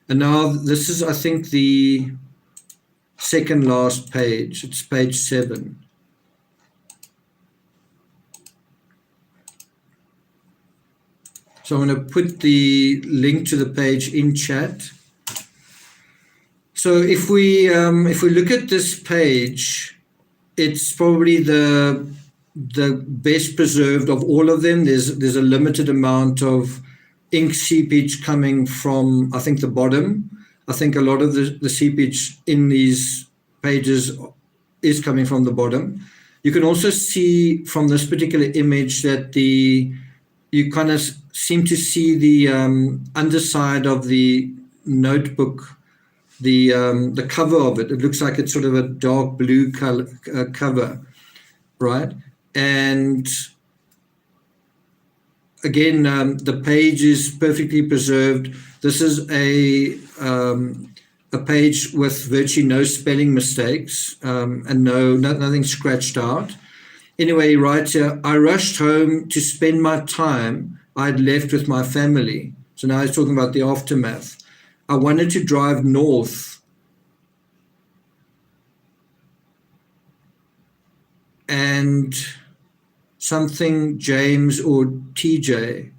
And now this is, I think, the second last page. It's page 7. So I'm going to put the link to the page in chat. So if we look at this page, it's probably the best preserved of all of them. There's a limited amount of ink seepage coming from, I think, the bottom. I think a lot of the seepage in these pages is coming from the bottom. You can also see from this particular image that you kind of seem to see the underside of the notebook, the cover of it. It looks like it's sort of a dark blue color, cover, right? And again, the page is perfectly preserved. This is a a page with virtually no spelling mistakes, and nothing scratched out. Anyway, he writes here, I rushed home to spend my time I'd left with my family. So now he's talking about the aftermath. I wanted to drive north and something James or TJ.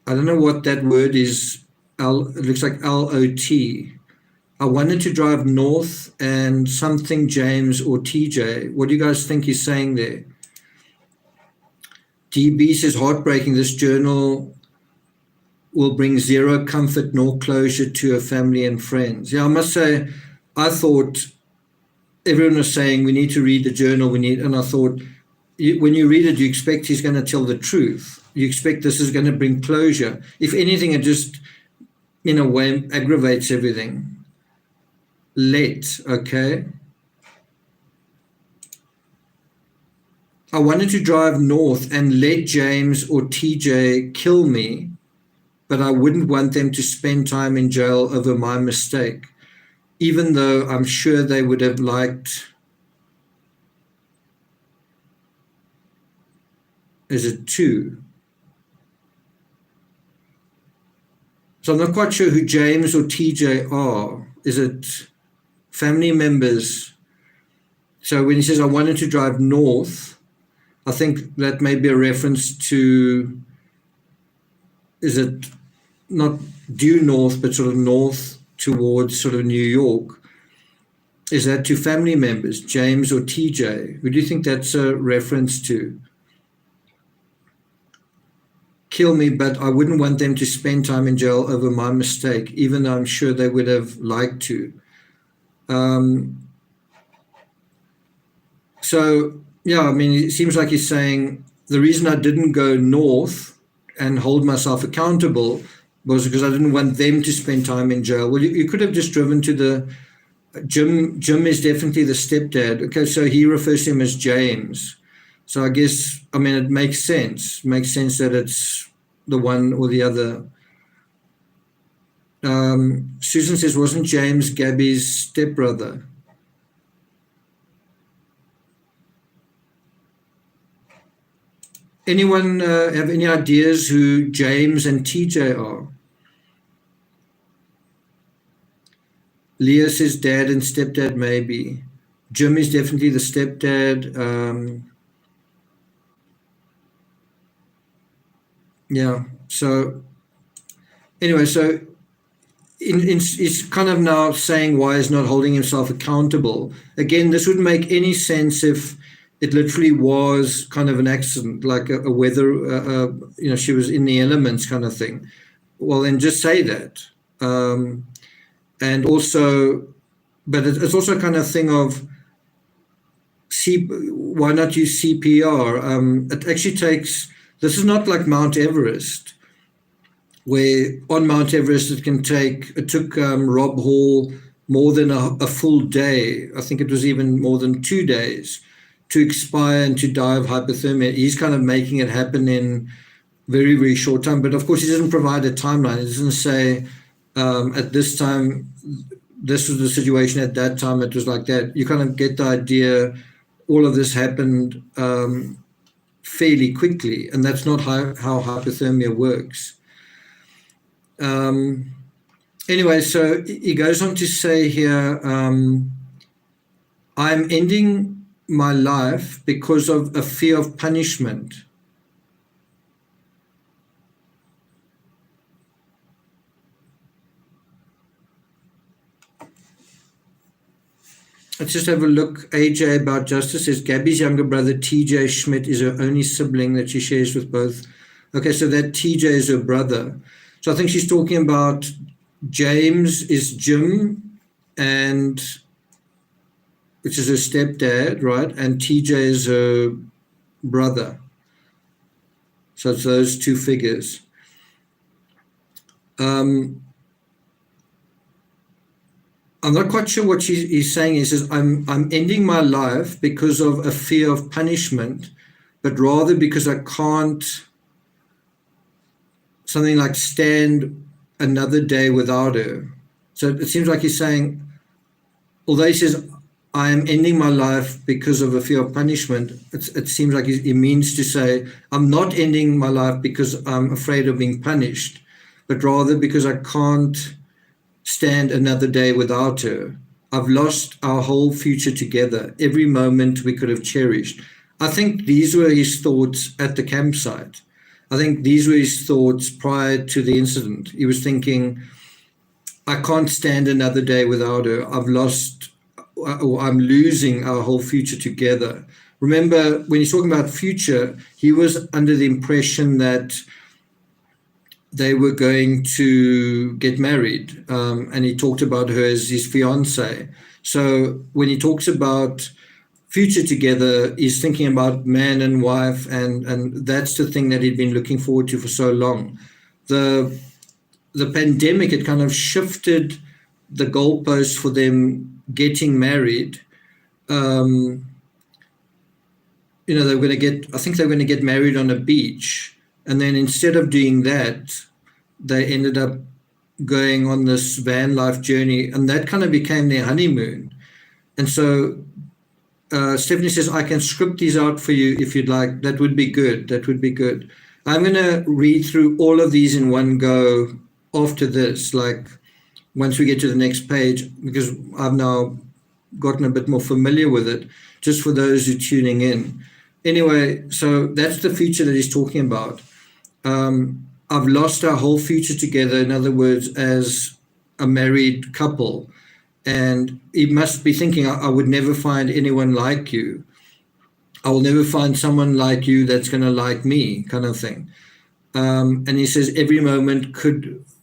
I don't know what that word is. It looks like LOT. I wanted to drive north and something James or TJ. What do you guys think he's saying there? DB says, heartbreaking. This journal will bring zero comfort nor closure to her family and friends. Yeah, I must say, I thought everyone was saying we need to read the journal. And I thought, when you read it, you expect he's going to tell the truth. You expect this is going to bring closure. If anything, it just, in a way, aggravates everything. Okay. I wanted to drive north and let James or TJ kill me, but I wouldn't want them to spend time in jail over my mistake, even though I'm sure they would have liked. Is it two? So I'm not quite sure who James or TJ are. Is it family members? So when he says, I wanted to drive north, I think that may be a reference to, is it not due north, but sort of north towards sort of New York? Is that to family members, James or TJ? Who do you think that's a reference to? Kill me, but I wouldn't want them to spend time in jail over my mistake, even though I'm sure they would have liked to. So, yeah, I mean, it seems like he's saying the reason I didn't go north and hold myself accountable was because I didn't want them to spend time in jail. Well, you could have just driven to the Jim. Jim is definitely the stepdad. Okay, so he refers to him as James. So I guess, I mean, it makes sense. It makes sense that it's the one or the other. Susan says, wasn't James Gabby's stepbrother? Anyone have any ideas who James and TJ are? Leah says dad and stepdad maybe. Jim is definitely the stepdad. Yeah, so anyway, so he's kind of now saying why he's not holding himself accountable. Again, this wouldn't make any sense if it literally was kind of an accident, like a weather, she was in the elements kind of thing. Well, then just say that. And also, but it's also kind of thing of, why not use CPR? It actually takes, this is not like Mount Everest, where on Mount Everest it took Rob Hall more than a full day. I think it was even more than 2 days to expire and to die of hypothermia. He's kind of making it happen in very, very short time. But of course, he doesn't provide a timeline. He doesn't say at this time, this was the situation, at that time it was like that. You kind of get the idea all of this happened fairly quickly, and that's not how hypothermia works. Anyway, so he goes on to say here, I'm ending my life because of a fear of punishment. Let's just have a look. AJ about justice says Gabby's younger brother TJ Schmidt is her only sibling that she shares with both. Okay, so that TJ is her brother. So I think she's talking about James is Jim, and which is her stepdad, right? And TJ is her brother. So it's those two figures. I'm not quite sure what he's saying. He says, I'm ending my life because of a fear of punishment, but rather because I can't something like stand another day without her. So it seems like he's saying, although he says, I am ending my life because of a fear of punishment, it seems like he means to say, I'm not ending my life because I'm afraid of being punished, but rather because I can't stand another day without her. I've lost our whole future together, every moment we could have cherished. I think these were his thoughts at the campsite. I think these were his thoughts prior to the incident. He was thinking, I can't stand another day without her. I've lost, or I'm losing our whole future together. Remember, when he's talking about future, he was under the impression that they were going to get married, and he talked about her as his fiancée. So when he talks about future together, he's thinking about man and wife, and that's the thing that he'd been looking forward to for so long. The pandemic had kind of shifted the goalposts for them getting married. They were going to I think they were going to get married on a beach. And then instead of doing that, they ended up going on this van life journey, and that kind of became their honeymoon. And so Stephanie says, I can script these out for you if you'd like. That would be good. That would be good. I'm going to read through all of these in one go after this, like once we get to the next page, because I've now gotten a bit more familiar with it, just for those who are tuning in. Anyway, so that's the future that he's talking about. I've lost our whole future together, in other words, as a married couple. And he must be thinking, I would never find anyone like you. I will never find someone like you that's going to like me, kind of thing. And he says, every moment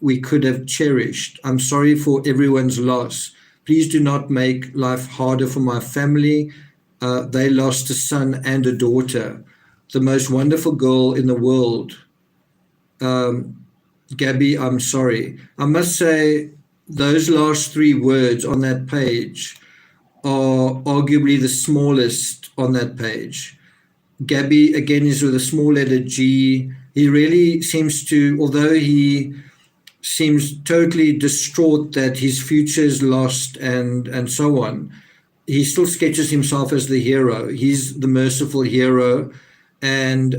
we could have cherished. I'm sorry for everyone's loss. Please do not make life harder for my family. They lost a son and a daughter, the most wonderful girl in the world. Gabby, I'm sorry. I must say, those last three words on that page are arguably the smallest on that page. Gabby, again, is with a small letter G. He really seems to, although he seems totally distraught that his future is lost and so on, he still sketches himself as the hero. He's the merciful hero. And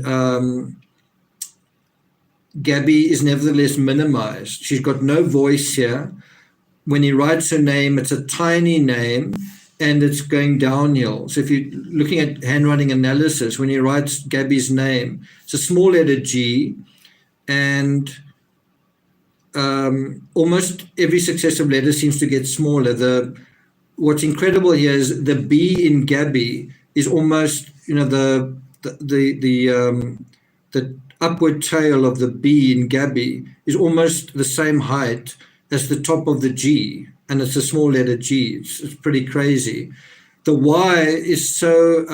Gabby is nevertheless minimized. She's got no voice here. When he writes her name, it's a tiny name and it's going downhill. So if you're looking at handwriting analysis, when he writes Gabby's name, it's a small letter G, and almost every successive letter seems to get smaller. What's incredible here is the B in Gabby is almost, the upward tail of the B in Gabby is almost the same height as the top of the G, and it's a small letter G. It's pretty crazy. The Y is so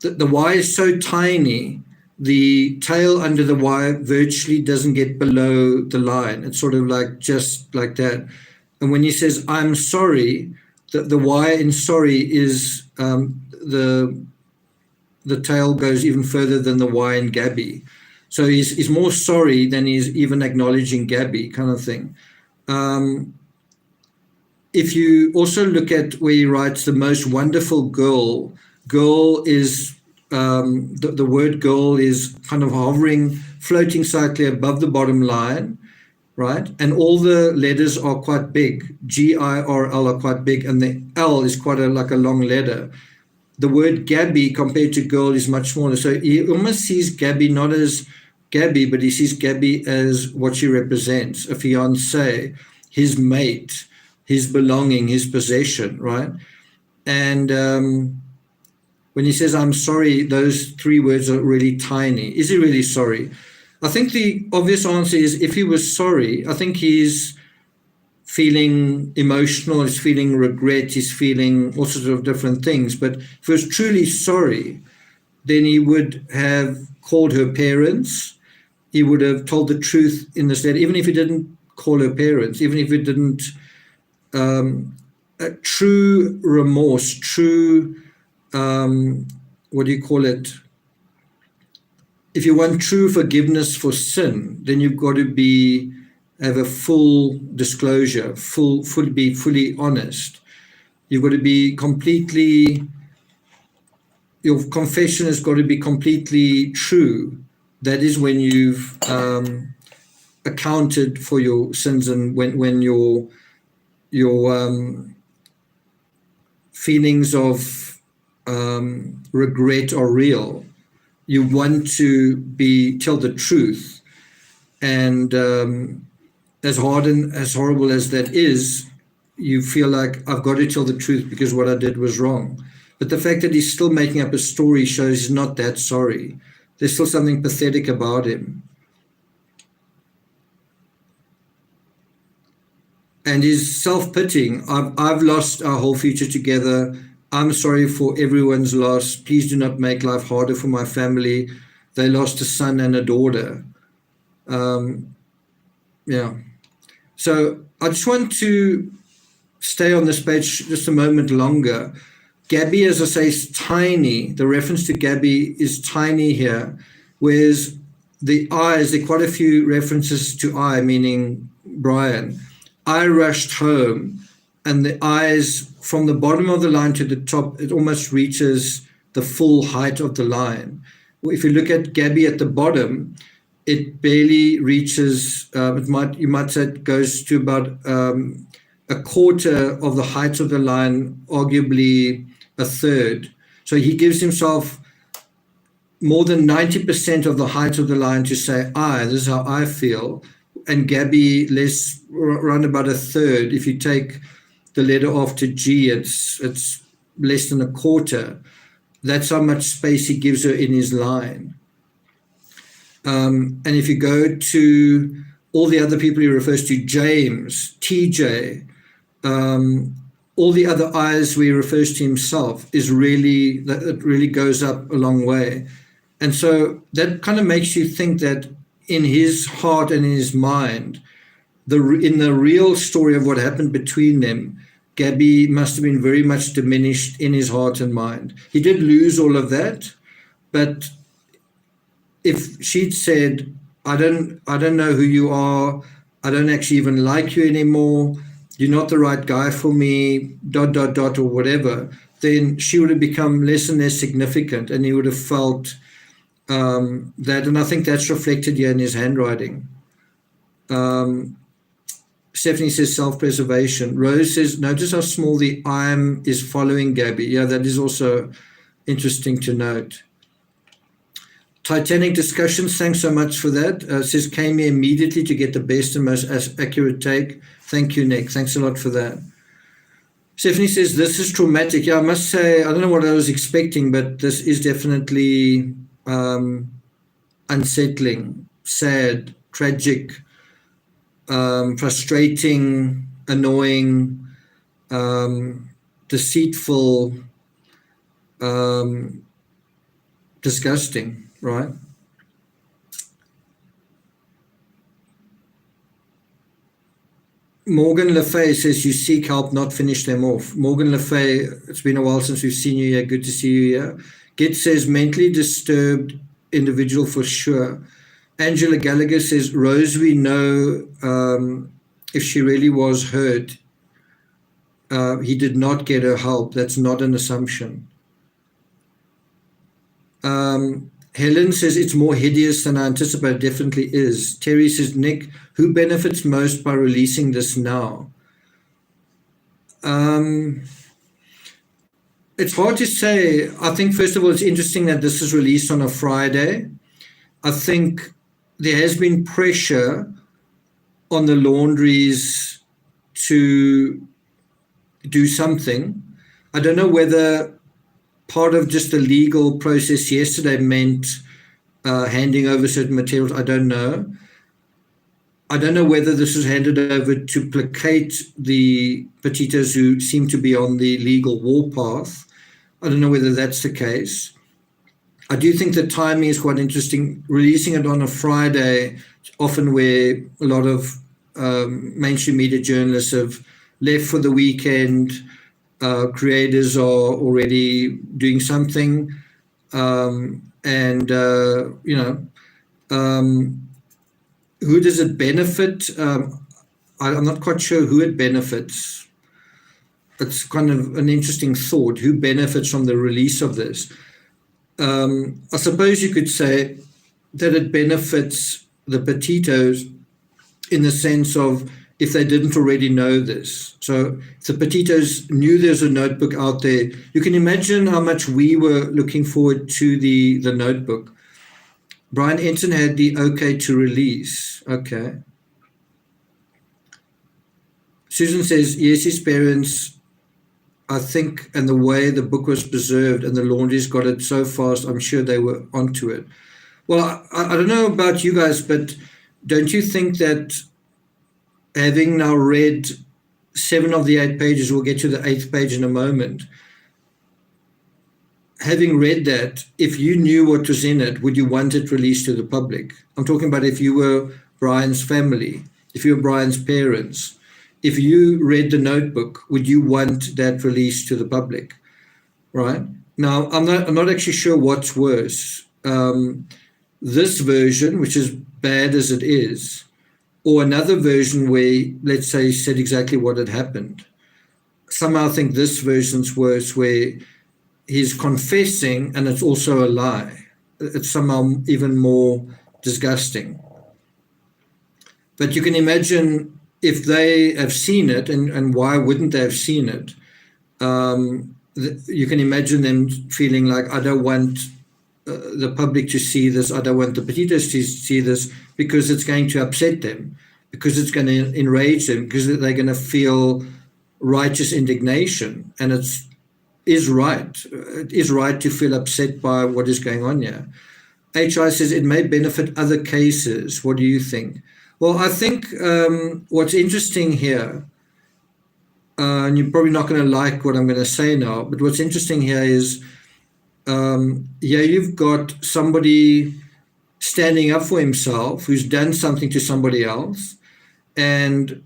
the Y is so tiny. The tail under the Y virtually doesn't get below the line. It's sort of like just like that. And when he says "I'm sorry," the Y in sorry is the tail goes even further than the Y in Gabby. So he's more sorry than he's even acknowledging Gabby, kind of thing. If you also look at where he writes the most wonderful girl is, the word girl is kind of hovering, floating slightly above the bottom line, right? And all the letters are quite big. G-I-R-L are quite big, and the L is quite like a long letter. The word Gabby compared to girl is much smaller. So he almost sees Gabby not as Gabby, but he sees Gabby as what she represents, a fiancé, his mate, his belonging, his possession, right? And when he says, I'm sorry, those three words are really tiny. Is he really sorry? I think the obvious answer is if he was sorry, I think he's feeling emotional, he's feeling regret, he's feeling all sorts of different things. But if he was truly sorry, then he would have called her parents. He would have told the truth in this letter, even if he didn't call her parents, even if it didn't, true remorse, true, what do you call it? if you want true forgiveness for sin, then you've got to have a full disclosure, be fully honest. You've got to be completely, your confession has got to be completely true. That is when you've accounted for your sins, and when your feelings of regret are real. You want to tell the truth, and as hard and as horrible as that is, you feel like I've got to tell the truth because what I did was wrong. But the fact that he's still making up a story shows he's not that sorry. There's still something pathetic about him. And he's self-pitying. I've lost our whole future together. I'm sorry for everyone's loss. Please do not make life harder for my family. They lost a son and a daughter. Yeah. So I just want to stay on this page just a moment longer. Gabby, as I say, is tiny. The reference to Gabby is tiny here, whereas the eyes, there are quite a few references to I, meaning Brian. I rushed home, and the eyes from the bottom of the line to the top, it almost reaches the full height of the line. If you look at Gabby at the bottom, it barely reaches, you might say it goes to about a quarter of the height of the line, arguably a third. So he gives himself more than 90% of the height of the line to say, this is how I feel. And Gabby, around about a third. If you take the letter after G, it's less than a quarter. That's how much space he gives her in his line. And if you go to all the other people he refers to, James, TJ, all the other I's where he refers to himself, it really goes up a long way. And so that kind of makes you think that in his heart and in his mind, in the real story of what happened between them, Gabby must have been very much diminished in his heart and mind. He did lose all of that, but if she'd said, I don't know who you are, I don't actually even like you anymore, you're not the right guy for me, ... or whatever, then she would have become less and less significant, and he would have felt that, and I think that's reflected here in his handwriting. Stephanie says self-preservation. Rose says, notice how small the I'm is following Gabby. Yeah, that is also interesting to note. Titanic discussions, thanks so much for that. Says, came here immediately to get the best and most accurate take. Thank you, Nick. Thanks a lot for that. Stephanie says, this is traumatic. Yeah, I must say, I don't know what I was expecting, but this is definitely unsettling, sad, tragic, frustrating, annoying, deceitful, disgusting, right? Morgan Le Fay says, you seek help, not finish them off. Morgan Le Fay, it's been a while since we've seen you here. Good to see you here. Git says, mentally disturbed individual for sure. Angela Gallagher says, Rose, we know if she really was hurt, he did not get her help. That's not an assumption. Helen says, it's more hideous than I anticipated. Definitely is. Terry says, Nick, who benefits most by releasing this now? It's hard to say. I think, first of all, it's interesting that this is released on a Friday. I think there has been pressure on the laundries to do something. I don't know whether part of just the legal process yesterday meant handing over certain materials. I don't know. I don't know whether this was handed over to placate the petitas who seem to be on the legal warpath. I don't know whether that's the case. I do think the timing is quite interesting. Releasing it on a Friday, often where a lot of mainstream media journalists have left for the weekend, creators are already doing something. and who does it benefit? I'm not quite sure who it benefits. It's kind of an interesting thought. Who benefits from the release of this? I suppose you could say that it benefits the petitos in the sense of if they didn't already know this. So if the petitos knew there's a notebook out there, you can imagine how much we were looking forward to the notebook. Brian Enton had the okay to release. Okay. Susan says, yes, his parents, I think, and the way the book was preserved and the Laundries got it so fast, I'm sure they were onto it. Well, I don't know about you guys, but don't you think that having now read 7 of the 8 pages, we'll get to the 8th page in a moment, having read that, if you knew what was in it, would you want it released to the public? I'm talking about if you were Brian's family, if you were Brian's parents. If you read the notebook, would you want that released to the public, right? Now, I'm not actually sure what's worse. This version, which is bad as it is, or another version where, let's say, he said exactly what had happened. Somehow I think this version's worse, where he's confessing and it's also a lie. It's somehow even more disgusting. But you can imagine if they have seen it, and why wouldn't they have seen it? You can imagine them feeling like, I don't want the public to see this, I don't want the petitos to see this, because it's going to upset them, because it's going to enrage them, because they're going to feel righteous indignation. And it is right to feel upset by what is going on here. HI says it may benefit other cases. What do you think? Well, I think what's interesting here, and you're probably not going to like what I'm going to say now, but what's interesting here is, you've got somebody standing up for himself who's done something to somebody else, and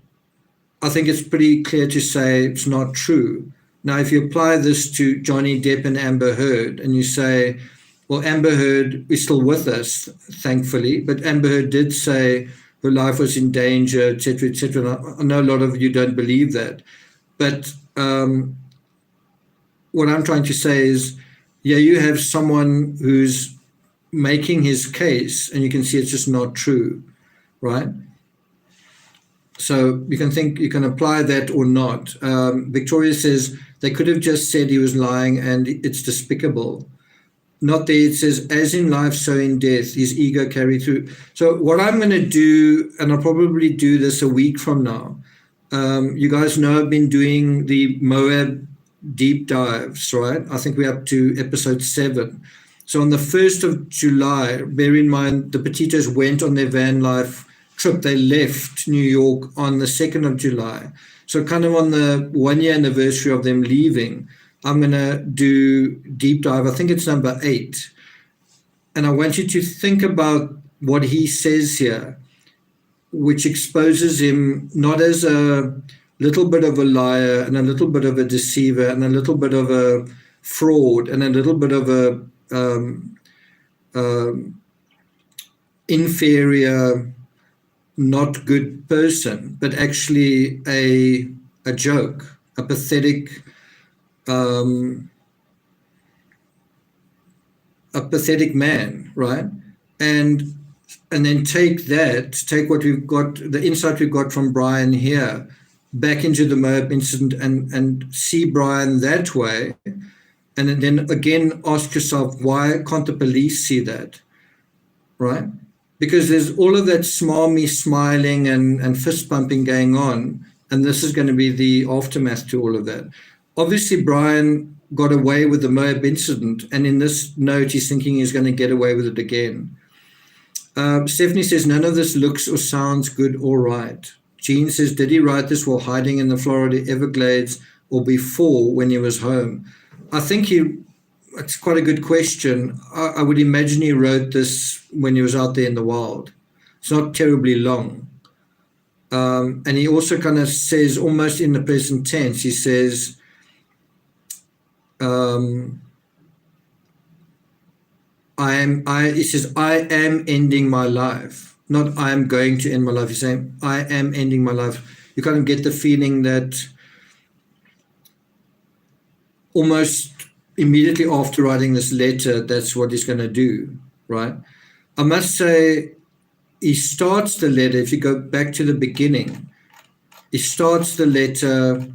I think it's pretty clear to say it's not true. Now, if you apply this to Johnny Depp and Amber Heard, and you say, well, Amber Heard is still with us, thankfully, but Amber Heard did say her life was in danger, et cetera, et cetera. I know a lot of you don't believe that. But what I'm trying to say is, you have someone who's making his case, and you can see it's just not true, right? So you can apply that or not. Victoria says they could have just said he was lying and it's despicable. Not there, it says, as in life, so in death, his ego carried through. So what I'm going to do, and I'll probably do this a week from now, you guys know I've been doing the Moab deep dives, right? I think we're up to episode 7. So on the 1st of July, bear in mind, the petitos went on their van life trip. They left New York on the 2nd of July. So kind of on the 1-year anniversary of them leaving, I'm going to do deep dive. I think it's number 8. And I want you to think about what he says here, which exposes him not as a little bit of a liar and a little bit of a deceiver and a little bit of a fraud and a little bit of a inferior, not good person, but actually a joke, a pathetic man, right? And then take what we've got, the insight we've got from Brian here, back into the Moab incident and see Brian that way. And then again, ask yourself, why can't the police see that, right? Because there's all of that smarmy smiling and fist pumping going on. And this is going to be the aftermath to all of that. Obviously, Brian got away with the Moab incident. And in this note, he's thinking he's going to get away with it again. Stephanie says, none of this looks or sounds good or right. Jean says, did he write this while hiding in the Florida Everglades or before when he was home? I think it's quite a good question. I would imagine he wrote this when he was out there in the wild. It's not terribly long. And he also kind of says, almost in the present tense, he says, He says, I am ending my life, not I am going to end my life. He's saying, I am ending my life. You kind of get the feeling that almost immediately after writing this letter, that's what he's going to do, right? I must say, he starts the letter, if you go back to the beginning, he starts the letter,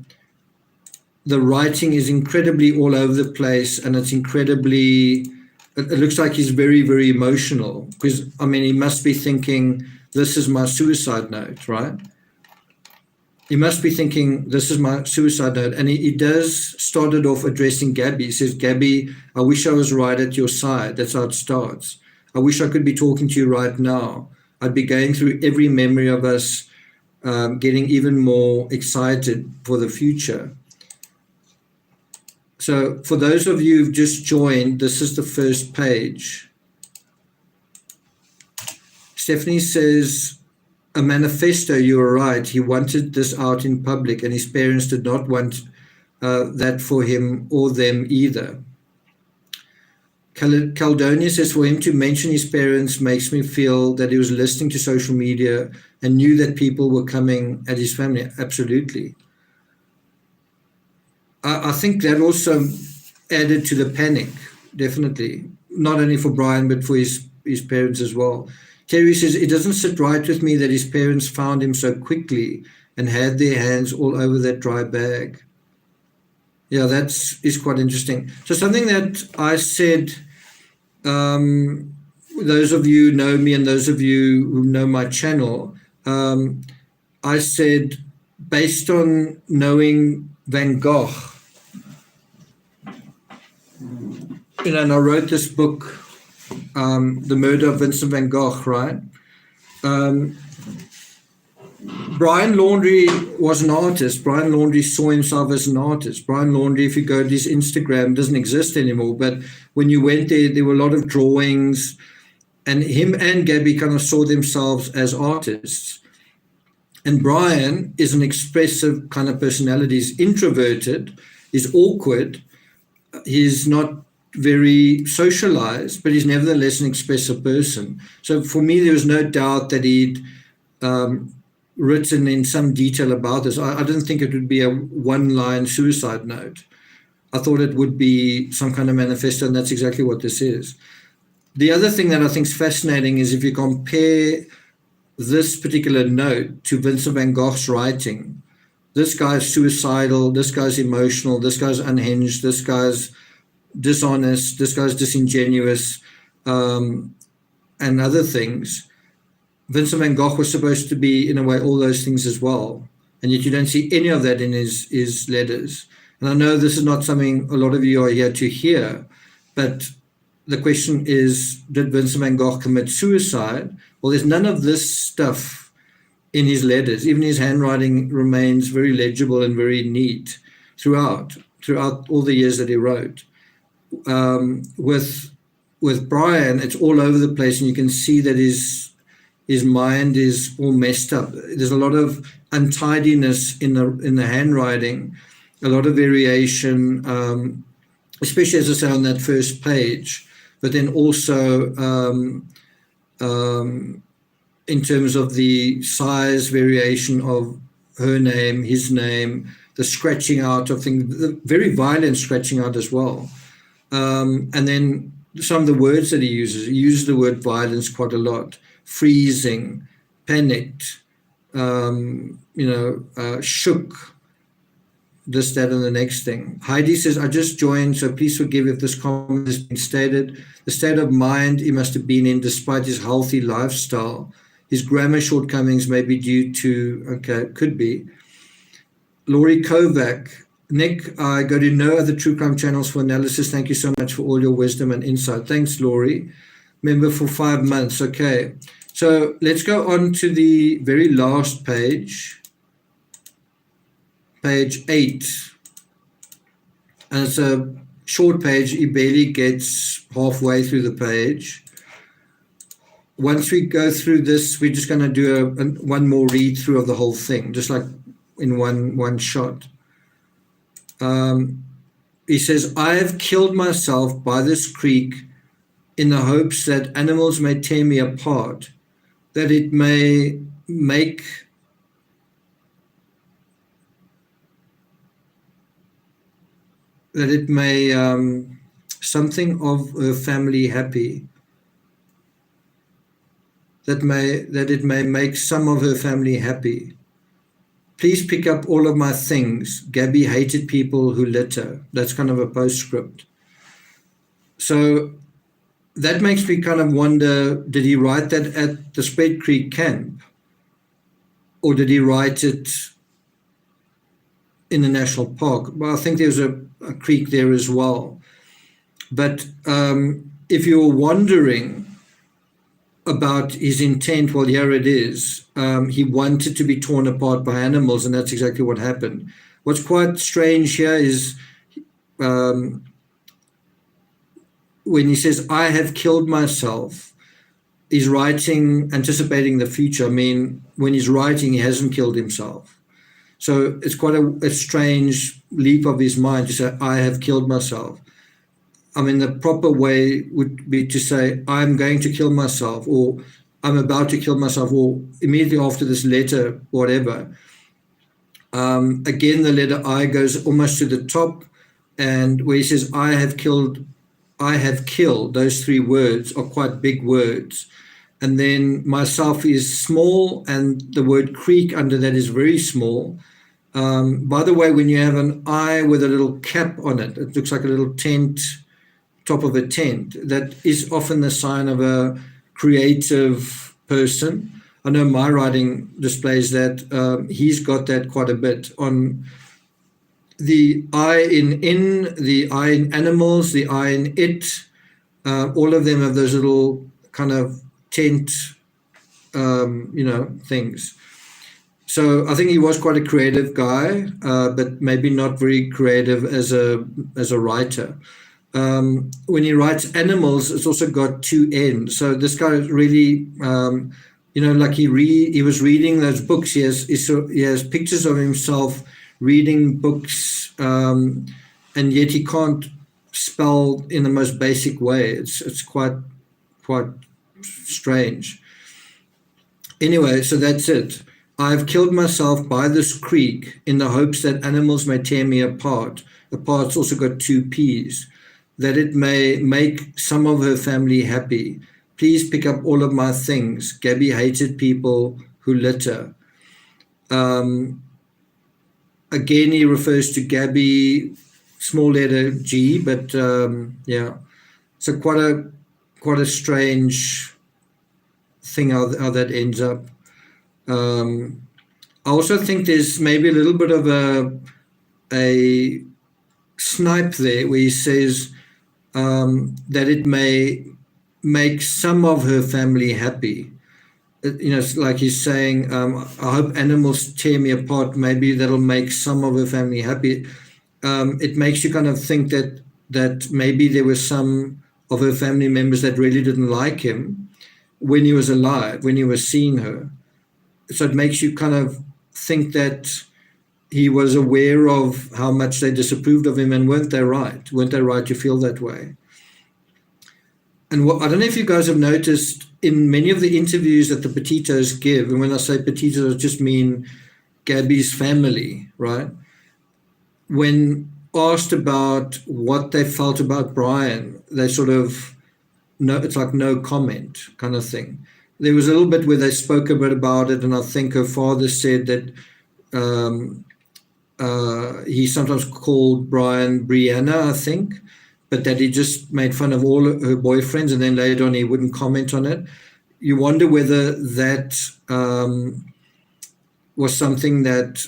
the writing is incredibly all over the place, and it's incredibly, it looks like he's very, very emotional, because, I mean, he must be thinking, this is my suicide note, right? He must be thinking, this is my suicide note. And he does start it off addressing Gabby. He says, Gabby, I wish I was right at your side. That's how it starts. I wish I could be talking to you right now. I'd be going through every memory of us, getting even more excited for the future. So for those of you who've just joined, this is the first page. Stephanie says, a manifesto, you were right. He wanted this out in public, and his parents did not want that for him or them either. Caledonia says, for him to mention his parents makes me feel that he was listening to social media and knew that people were coming at his family. Absolutely. I think that also added to the panic, definitely. Not only for Brian, but for his parents as well. Terry says, it doesn't sit right with me that his parents found him so quickly and had their hands all over that dry bag. Yeah, is quite interesting. So something that I said, those of you who know me and those of you who know my channel, I said, based on knowing Van Gogh, and I wrote this book, The Murder of Vincent van Gogh, right? Brian Laundrie was an artist. Brian Laundrie saw himself as an artist. Brian Laundrie, if you go to his Instagram, doesn't exist anymore, but when you went there were a lot of drawings, and him and Gabby kind of saw themselves as artists. And Brian is an expressive kind of personality. He's introverted, he's awkward, he's not very socialized, but he's nevertheless an expressive person. So for me, there was no doubt that he'd written in some detail about this. I didn't think it would be a one-line suicide note. I thought it would be some kind of manifesto, and that's exactly what this is. The other thing that I think is fascinating is if you compare this particular note to Vincent van Gogh's writing, this guy's suicidal, this guy's emotional, this guy's unhinged, this guy's dishonest, this guy's disingenuous, and other things. Vincent van Gogh was supposed to be, in a way, all those things as well. And yet you don't see any of that in his letters. And I know this is not something a lot of you are here to hear, but the question is, did Vincent van Gogh commit suicide? Well, there's none of this stuff in his letters. Even his handwriting remains very legible and very neat throughout all the years that he wrote. With Brian, it's all over the place, and you can see that his mind is all messed up. There's a lot of untidiness in the handwriting, a lot of variation, especially, as I say, on that first page, but then also in terms of the size variation of her name, his name, the scratching out of things, the very violent scratching out as well. And then some of the words that he uses the word violence quite a lot: freezing, panicked, shook, this, that, and the next thing. Heidi says, I just joined, so please forgive if this comment has been stated. The state of mind he must have been in despite his healthy lifestyle. His grammar shortcomings may be due to, could be. Laurie Kovac, Nick, I go to no other true crime channels for analysis. Thank you so much for all your wisdom and insight. Thanks, Laurie. Member for 5 months. Okay. So let's go on to the very last page, page 8. And it's a short page. He barely gets halfway through the page. Once we go through this, we're just going to do one more read through of the whole thing, just like in one shot. He says, I have killed myself by this creek in the hopes that animals may tear me apart, that it may make something of her family happy, that it may make some of her family happy. Please pick up all of my things. Gabby hated people who litter. That's kind of a postscript. So that makes me kind of wonder, did he write that at the Spread Creek camp? Or did he write it in the national park? Well, I think there's a creek there as well. But if you're wondering about his intent, well, here it is. He wanted to be torn apart by animals, and that's exactly what happened. What's quite strange here is when he says, I have killed myself, he's writing, anticipating the future. I mean, when he's writing, he hasn't killed himself. So it's quite a strange leap of his mind to say, I have killed myself. I mean, the proper way would be to say, I'm going to kill myself, or I'm about to kill myself, or immediately after this letter, whatever. Again, the letter I goes almost to the top, and where he says, I have killed, those three words are quite big words. And then myself is small, and the word creek under that is very small. By the way, when you have an I with a little cap on it, it looks like a little tent, top of a tent. That is often the sign of a creative person. I know my writing displays that. He's got that quite a bit on the I in, the I in animals, the I in it. All of them have those little kind of tent, things. So I think he was quite a creative guy, but maybe not very creative as a writer. When he writes animals, it's also got two ends. So this guy really, like he was reading those books. He has pictures of himself reading books, and yet he can't spell in the most basic way. It's quite strange. Anyway, so that's it. I've killed myself by this creek in the hopes that animals may tear me apart. The part's also got two P's. That it may make some of her family happy. Please pick up all of my things. Gabby hated people who litter. Again, he refers to Gabby, small letter G, but yeah. So quite a strange thing how that ends up. I also think there's maybe a little bit of a snipe there where he says that it may make some of her family happy. It's like he's saying, I hope animals tear me apart. Maybe that'll make some of her family happy. It makes you kind of think that maybe there were some of her family members that really didn't like him when he was alive, when he was seeing her. So it makes you kind of think that he was aware of how much they disapproved of him, and weren't they right? Weren't they right to feel that way? And I don't know if you guys have noticed in many of the interviews that the Petitos give, and when I say Petitos, I just mean Gabby's family, right? When asked about what they felt about Brian, they sort of, it's like no comment kind of thing. There was a little bit where they spoke a bit about it, and I think her father said that he sometimes called Brian Brianna, I think, but that he just made fun of all her boyfriends, and then later on he wouldn't comment on it. You wonder whether that was something that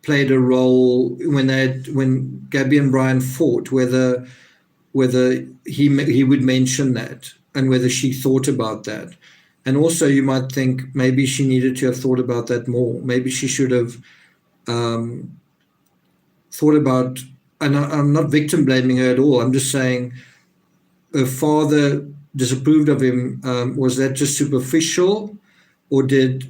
played a role when Gabby and Brian fought, whether he would mention that, and whether she thought about that. And also you might think maybe she needed to have thought about that more. Maybe she should have thought about, and I'm not victim blaming her at all. I'm just saying her father disapproved of him. Was that just superficial, or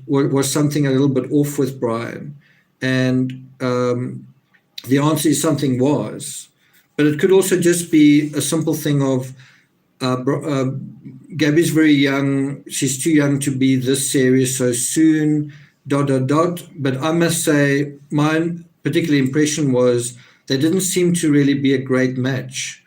was something a little bit off with Brian? And the answer is something was. But it could also just be a simple thing of Gabby's very young. She's too young to be this serious so soon, ... But I must say, my particular impression was they didn't seem to really be a great match.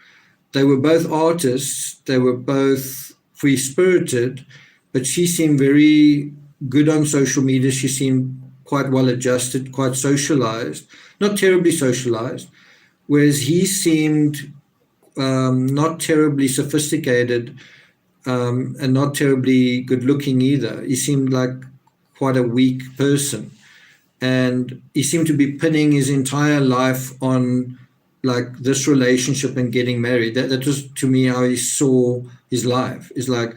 They were both artists. They were both free-spirited, but she seemed very good on social media. She seemed quite well adjusted, quite socialized, not terribly socialized, whereas he seemed not terribly sophisticated and not terribly good looking either. He seemed like quite a weak person. And he seemed to be pinning his entire life on like this relationship and getting married. That was to me how he saw his life. It's like,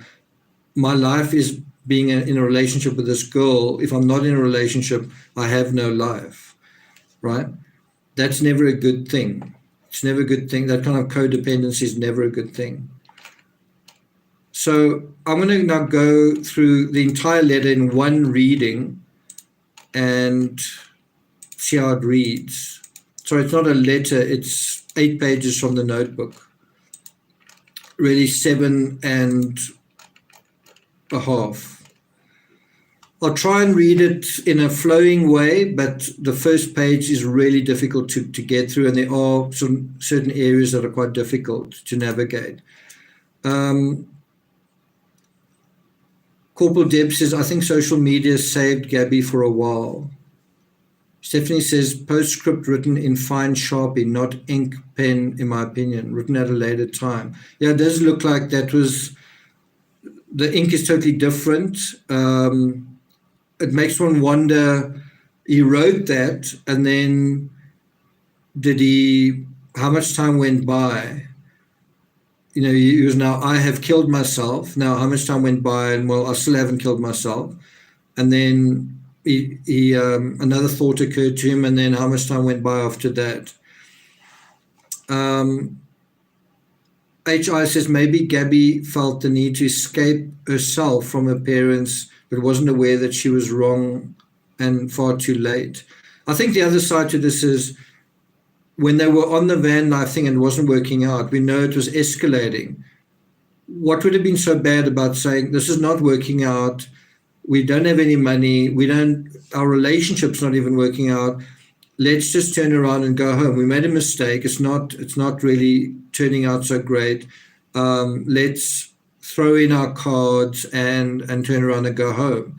my life is being in a relationship with this girl. If I'm not in a relationship, I have no life, right? That's never a good thing. It's never a good thing. That kind of codependency is never a good thing. So I'm going to now go through the entire letter in one reading and see how it reads. So it's not a letter, it's 8 pages from the notebook. Really 7.5. I'll try and read it in a flowing way, but the first page is really difficult to get through, and there are some certain areas that are quite difficult to navigate. Corporal Deb says, I think social media saved Gabby for a while. Stephanie says, postscript written in fine Sharpie, not ink pen, in my opinion, written at a later time. Yeah, it does look like that was, the ink is totally different. It makes one wonder, he wrote that, and then how much time went by? You know, he was now, I have killed myself. Now, how much time went by? And well, I still haven't killed myself. And then another thought occurred to him, and then how much time went by after that? HI says, maybe Gabby felt the need to escape herself from her parents, but wasn't aware that she was wrong and far too late. I think the other side to this is, when they were on the van life thing and it wasn't working out, we know it was escalating. What would have been so bad about saying, this is not working out, we don't have any money, our relationship's not even working out, let's just turn around and go home. We made a mistake, it's not really turning out so great. Let's throw in our cards and turn around and go home.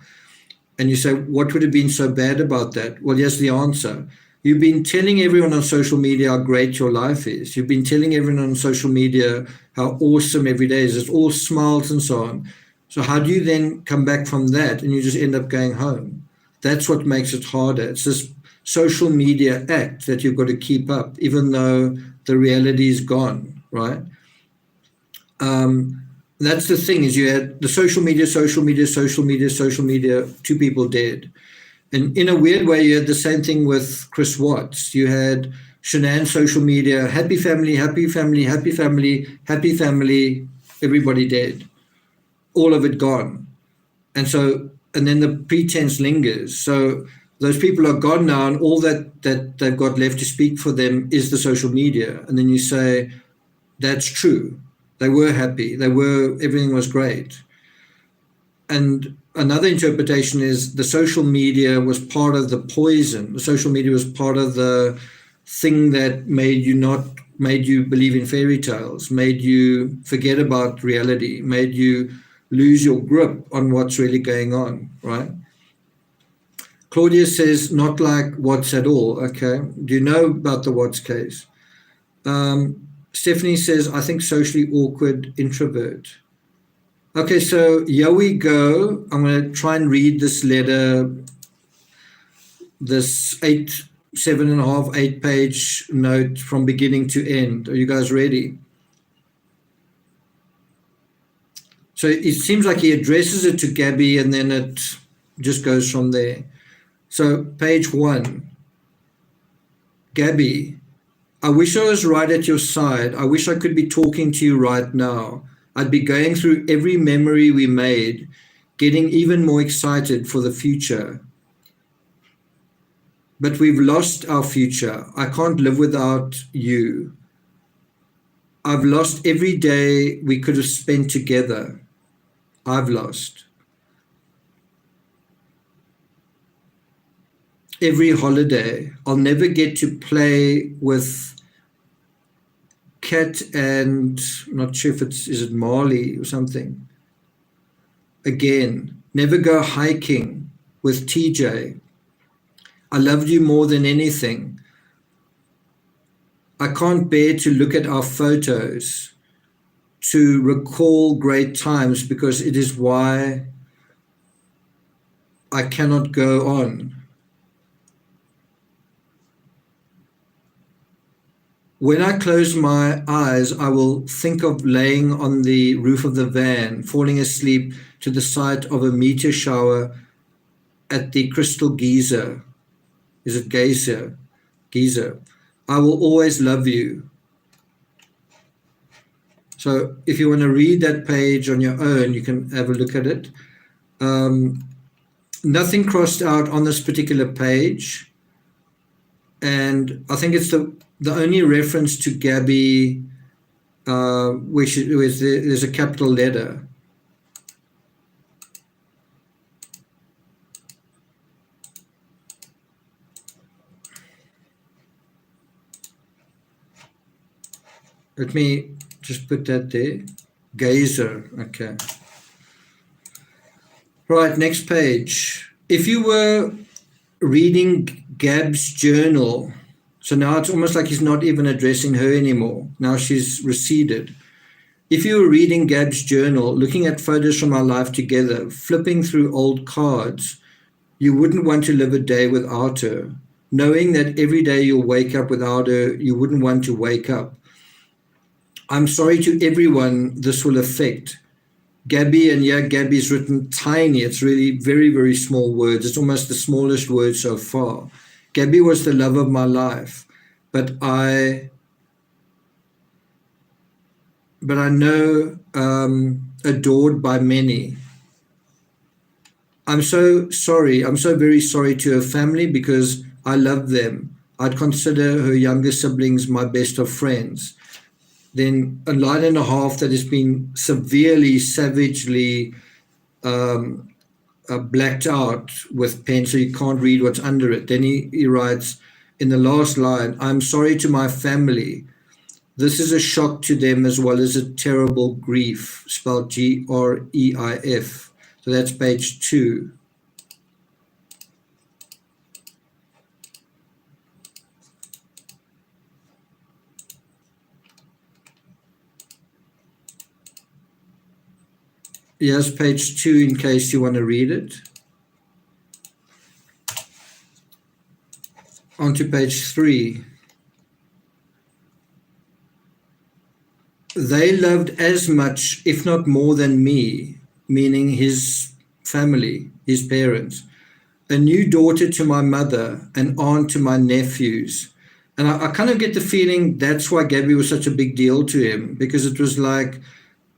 And you say, what would have been so bad about that? Well, here's the answer. You've been telling everyone on social media how great your life is. You've been telling everyone on social media how awesome every day is. It's all smiles and so on. So how do you then come back from that and you just end up going home? That's what makes it harder. It's this social media act that you've got to keep up, even though the reality is gone, right? That's the thing, is you had the social media, 2 people dead. And in a weird way, you had the same thing with Chris Watts. You had Shanann social media, happy family, happy family, happy family, happy family, everybody dead. All of it gone. And then the pretense lingers. So those people are gone now, and all that they've got left to speak for them is the social media. And then you say, that's true. They were happy. Everything was great. And another interpretation is the social media was part of the poison. The social media was part of the thing that made you believe in fairy tales, made you forget about reality, made you lose your grip on what's really going on, right? Claudia says, not like Watts at all. Okay. Do you know about the Watts case? Stephanie says, I think socially awkward introvert. Okay, so here we go. I'm going to try and read this letter, this 7.5, 8-page note from beginning to end. Are you guys ready? So it seems like he addresses it to Gabby and then it just goes from there. So page 1. Gabby, I wish I was right at your side. I wish I could be talking to you right now. I'd be going through every memory we made, getting even more excited for the future. But we've lost our future. I can't live without you. I've lost every day we could have spent together. I've lost every holiday. I'll never get to play with Kat and I'm not sure if is it Marley or something. Again, never go hiking with TJ. I loved you more than anything. I can't bear to look at our photos to recall great times because it is why I cannot go on. When I close my eyes, I will think of laying on the roof of the van, falling asleep to the sight of a meteor shower at the Crystal Geyser. Is it Geyser? Geyser. I will always love you. So if you want to read that page on your own, you can have a look at it. Nothing crossed out on this particular page. And I think it's the only reference to Gabby, which there's a capital letter. Let me just put that there. Geyser, okay. Right, next page. If you were reading Gab's journal, so now it's almost like he's not even addressing her anymore. Now she's receded. If you were reading Gab's journal, looking at photos from our life together, flipping through old cards, you wouldn't want to live a day without her. Knowing that every day you'll wake up without her, you wouldn't want to wake up. I'm sorry to everyone this will affect. Gabby, and yeah, Gabby's written tiny. It's really very, very small words. It's almost the smallest word so far. Gabby was the love of my life, but I know adored by many. I'm so sorry. I'm so very sorry to her family because I love them. I'd consider her younger siblings my best of friends. Then a line and a half that has been severely, savagely blacked out with pen, so you can't read what's under it. Then he writes in the last line, I'm sorry to my family. This is a shock to them as well as a terrible grief, spelled Greif. So that's page 2. Here's page 2 in case you want to read it. On to page 3. They loved as much, if not more than me, meaning his family, his parents, a new daughter to my mother, an aunt to my nephews. And I kind of get the feeling that's why Gabby was such a big deal to him, because it was like,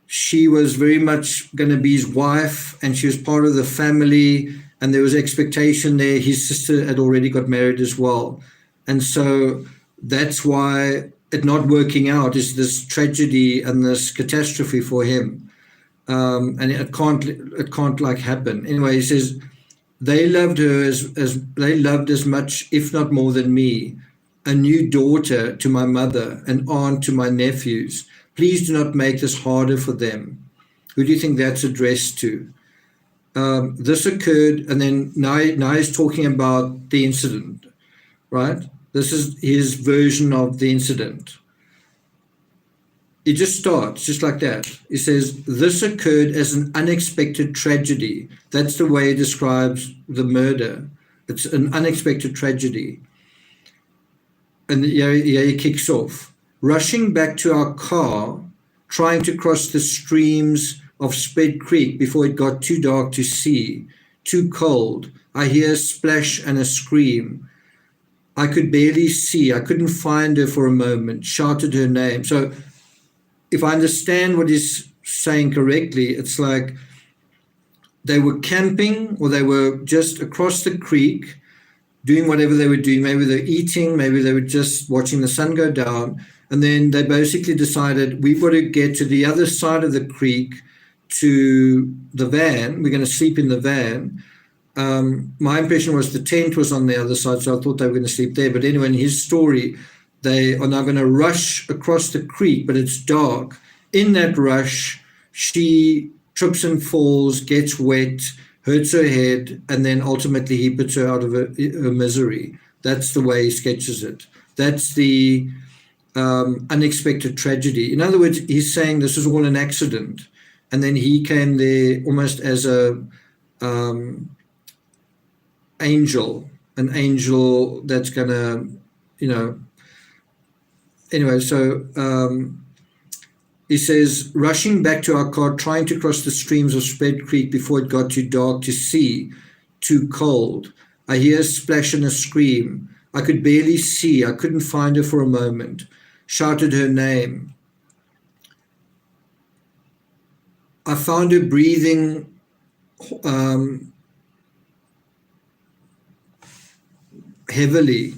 she was very much going to be his wife and she was part of the family and there was expectation there. His sister had already got married as well. And so that's why it not working out is this tragedy and this catastrophe for him. And it can't like happen. Anyway, he says, they loved her as they loved as much, if not more than me, a new daughter to my mother, an aunt to my nephews. Please do not make this harder for them. Who do you think that's addressed to? This occurred, and then now he's talking about the incident, right? This is his version of the incident. It just starts, just like that. He says, this occurred as an unexpected tragedy. That's the way he describes the murder. It's an unexpected tragedy. And he kicks off. Rushing back to our car, trying to cross the streams of Sped Creek before it got too dark to see, too cold. I hear a splash and a scream. I could barely see. I couldn't find her for a moment, shouted her name. So if I understand what he's saying correctly, it's like they were camping or they were just across the creek doing whatever they were doing. Maybe they're eating, maybe they were just watching the sun go down. And then they basically decided, we've got to get to the other side of the creek to the van. We're going to sleep in the van. My impression was the tent was on the other side, so I thought they were going to sleep there. But anyway, in his story, they are now going to rush across the creek, but it's dark. In that rush, she trips and falls, gets wet, hurts her head, and then ultimately he puts her out of her misery. That's the way he sketches it. That's the unexpected tragedy. In other words, he's saying this was all an accident, and then he came there almost as a angel, an angel that's gonna, anyway. So he says, rushing back to our car, trying to cross the streams of Spread Creek before it got too dark to see, too cold. I hear a splash and a scream. I could barely see. I couldn't find her for a moment. Shouted her name. I found her breathing heavily,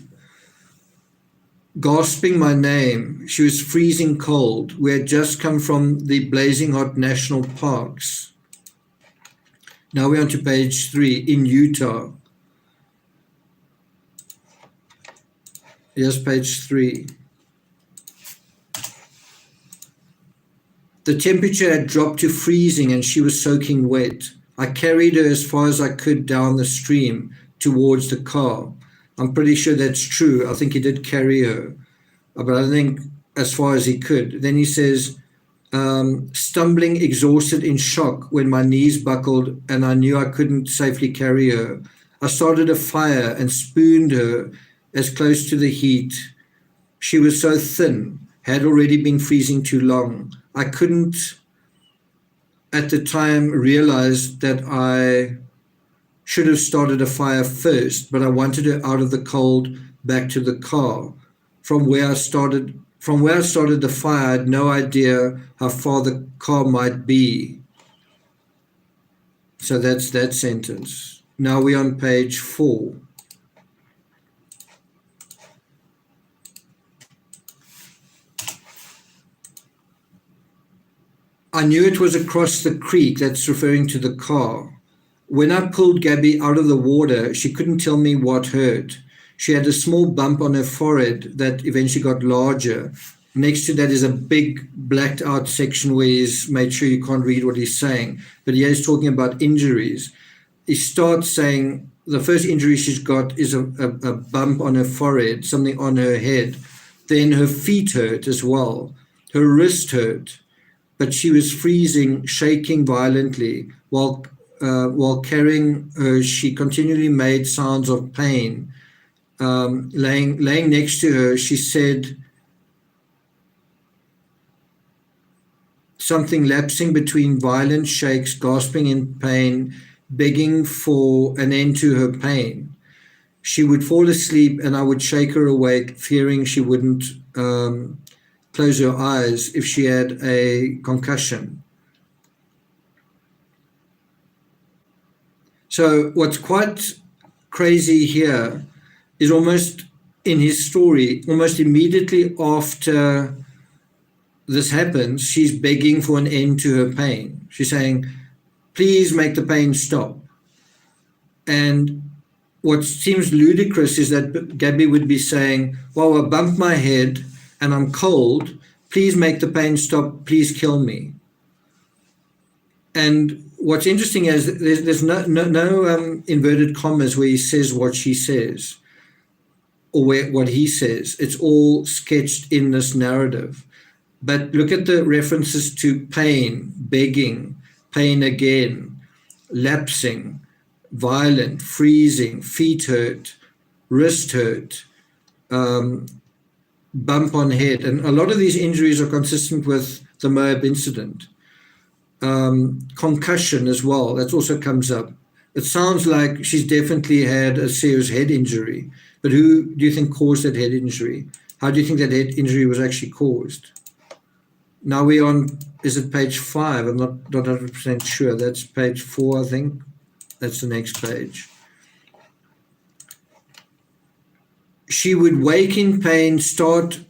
gasping my name. She was freezing cold. We had just come from the blazing hot national parks. Now we're on to page 3, in Utah. Here's page 3. The temperature had dropped to freezing and she was soaking wet. I carried her as far as I could down the stream towards the car. I'm pretty sure that's true. I think he did carry her, but I think as far as he could. Then he says, stumbling, exhausted, in shock when my knees buckled and I knew I couldn't safely carry her. I started a fire and spooned her as close to the heat. She was so thin, had already been freezing too long. I couldn't at the time realize that I should have started a fire first, but I wanted her out of the cold back to the car. From where I started the fire, I had no idea how far the car might be. So that's that sentence. Now we're on page 4. I knew it was across the creek. That's referring to the car. When I pulled Gabby out of the water, she couldn't tell me what hurt. She had a small bump on her forehead that eventually got larger. Next to that is a big blacked out section where he's made sure you can't read what he's saying. But here he's talking about injuries. He starts saying the first injury she's got is a bump on her forehead, something on her head. Then her feet hurt as well. Her wrist hurt. But she was freezing, shaking violently. While carrying her, she continually made sounds of pain. Laying next to her, she said something lapsing between violent shakes, gasping in pain, begging for an end to her pain. She would fall asleep and I would shake her awake, fearing she wouldn't close her eyes if she had a concussion. So what's quite crazy here is almost in his story, almost immediately after this happens, she's begging for an end to her pain. She's saying, please make the pain stop. And what seems ludicrous is that Gabby would be saying, well, I bumped my head and I'm cold. Please make the pain stop. Please kill me. And what's interesting is there's no inverted commas where he says what she says or what he says. It's all sketched in this narrative. But look at the references to pain, begging, pain again, lapsing, violent, freezing, feet hurt, wrist hurt, bump on head. And a lot of these injuries are consistent with the Moab incident. Concussion as well, that also comes up. It sounds like she's definitely had a serious head injury, but who do you think caused that head injury? How do you think that head injury was actually caused? Now we're on, is it page 5? I'm not 100% sure. That's page 4, I think. That's the next page. She would wake in pain, start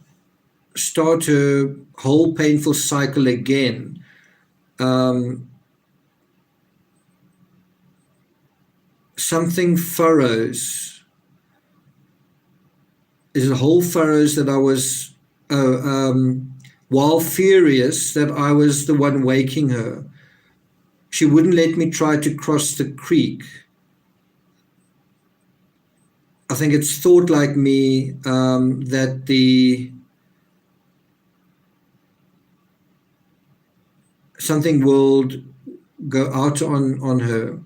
start her whole painful cycle again. Something furrows. There's a whole furrows that I was, while furious that I was the one waking her. She wouldn't let me try to cross the creek. I think it's thought like me, that something will go out on her,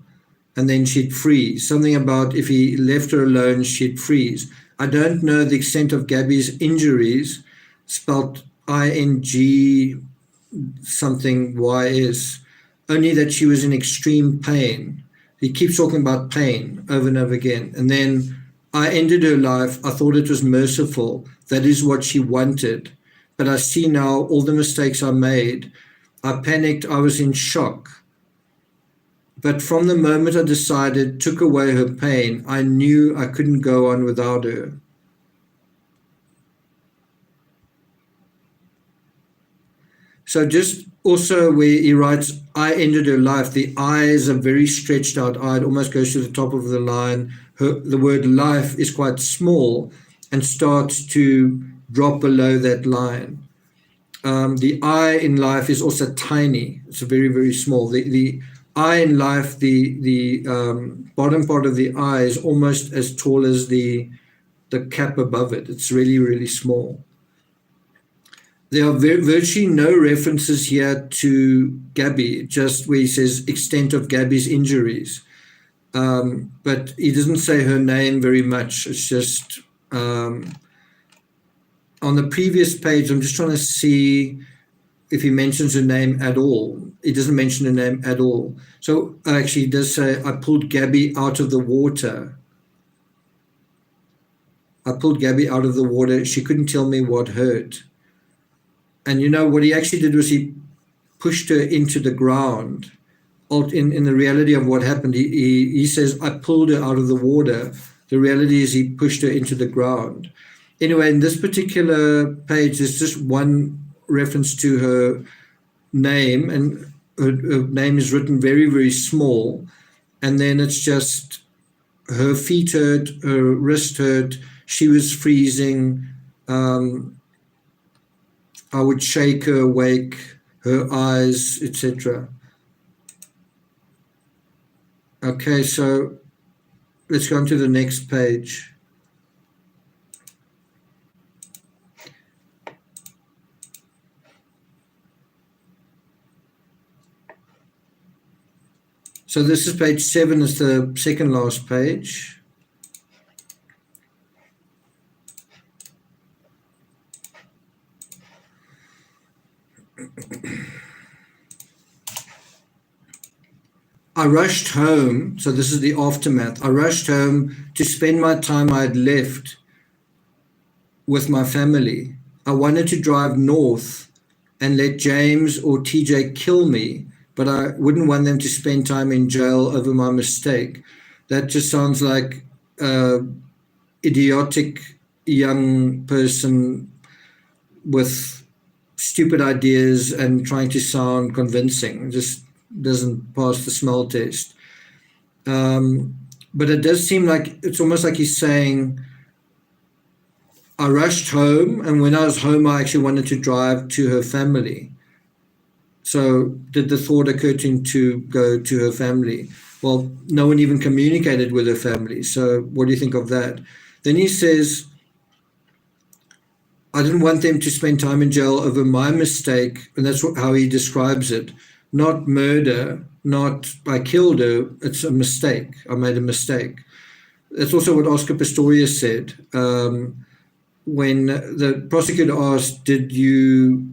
and then she'd freeze. Something about if he left her alone, she'd freeze. I don't know the extent of Gabby's injuries, spelt ING something YS, only that she was in extreme pain. He keeps talking about pain over and over again. And then I ended her life. I thought it was merciful. That is what she wanted. But I see now all the mistakes I made. I panicked. I was in shock. But from the moment I decided, took away her pain, I knew I couldn't go on without her. So just also where he writes, I ended her life, the I is a very stretched out I. It almost goes to the top of the line. The word life is quite small and starts to drop below that line. The I in life is also tiny. It's very, very small. The I in life, the bottom part of the I is almost as tall as the cap above it. It's really, really small. There are virtually no references here to Gabby, just where he says extent of Gabby's injuries. But he doesn't say her name very much. It's just on the previous page, I'm just trying to see if he mentions her name at all. He doesn't mention her name at all. So actually he does say, I pulled Gabby out of the water. I pulled Gabby out of the water. She couldn't tell me what hurt. And you know, what he actually did was he pushed her into the ground. In the reality of what happened, he says, I pulled her out of the water. The reality is he pushed her into the ground. Anyway, in this particular page, there's just one reference to her name, and her name is written very, very small. And then it's just her feet hurt, her wrist hurt, she was freezing. I would shake her awake, her eyes, etc. Okay, so let's go on to the next page. So this is page 7, it's the second last page. I rushed home, so this is the aftermath. I rushed home to spend my time I had left with my family. I wanted to drive north and let James or TJ kill me, but I wouldn't want them to spend time in jail over my mistake. That just sounds like an idiotic young person with stupid ideas and trying to sound convincing. Just doesn't pass the smell test. But it does seem like it's almost like he's saying, I rushed home, and when I was home, I actually wanted to drive to her family. So did the thought occur to him to go to her family? Well, no one even communicated with her family. So what do you think of that? Then he says, I didn't want them to spend time in jail over my mistake. And that's how he describes it. Not murder, not I killed her. It's a mistake. I made a mistake. That's also what Oscar Pistorius said. When the prosecutor asked, did you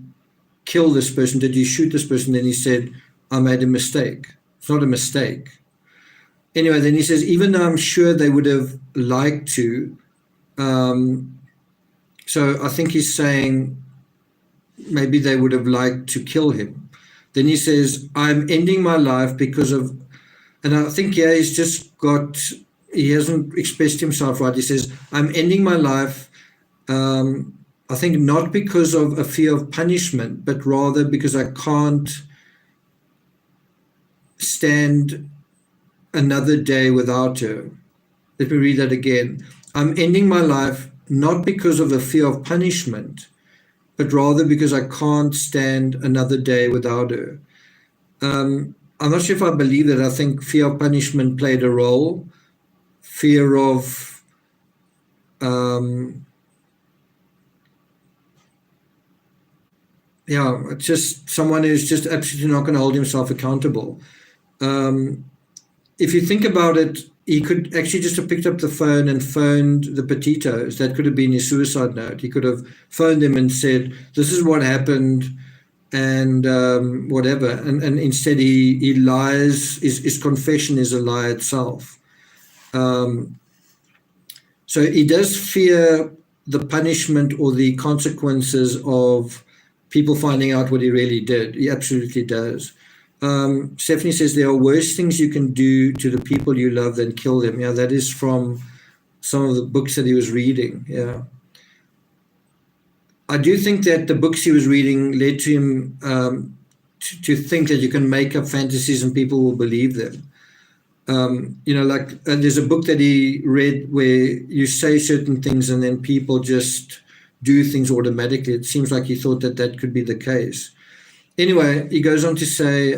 kill this person? Did you shoot this person? Then he said, I made a mistake. It's not a mistake. Anyway, then he says, even though I'm sure they would have liked to, so I think he's saying maybe they would have liked to kill him. Then he says, I'm ending my life because of, and I think, yeah, he's just got, he hasn't expressed himself right. He says, I'm ending my life. I think not because of a fear of punishment, but rather because I can't stand another day without her. Let me read that again. I'm ending my life not because of a fear of punishment, but rather because I can't stand another day without her. I'm not sure if I believe that. I think fear of punishment played a role. Fear of it's just someone who's just absolutely not going to hold himself accountable. If you think about it, he could actually just have picked up the phone and phoned the Petitos. That could have been his suicide note. He could have phoned them and said, this is what happened, and whatever. And instead he lies. His confession is a lie itself. So he does fear the punishment or the consequences of people finding out what he really did. He absolutely does. Stephanie says there are worse things you can do to the people you love than kill them. Yeah, that is from some of the books that he was reading. Yeah. I do think that the books he was reading led to him to think that you can make up fantasies and people will believe them. There's a book that he read where you say certain things and then people just do things automatically. It seems like he thought that that could be the case. Anyway, he goes on to say,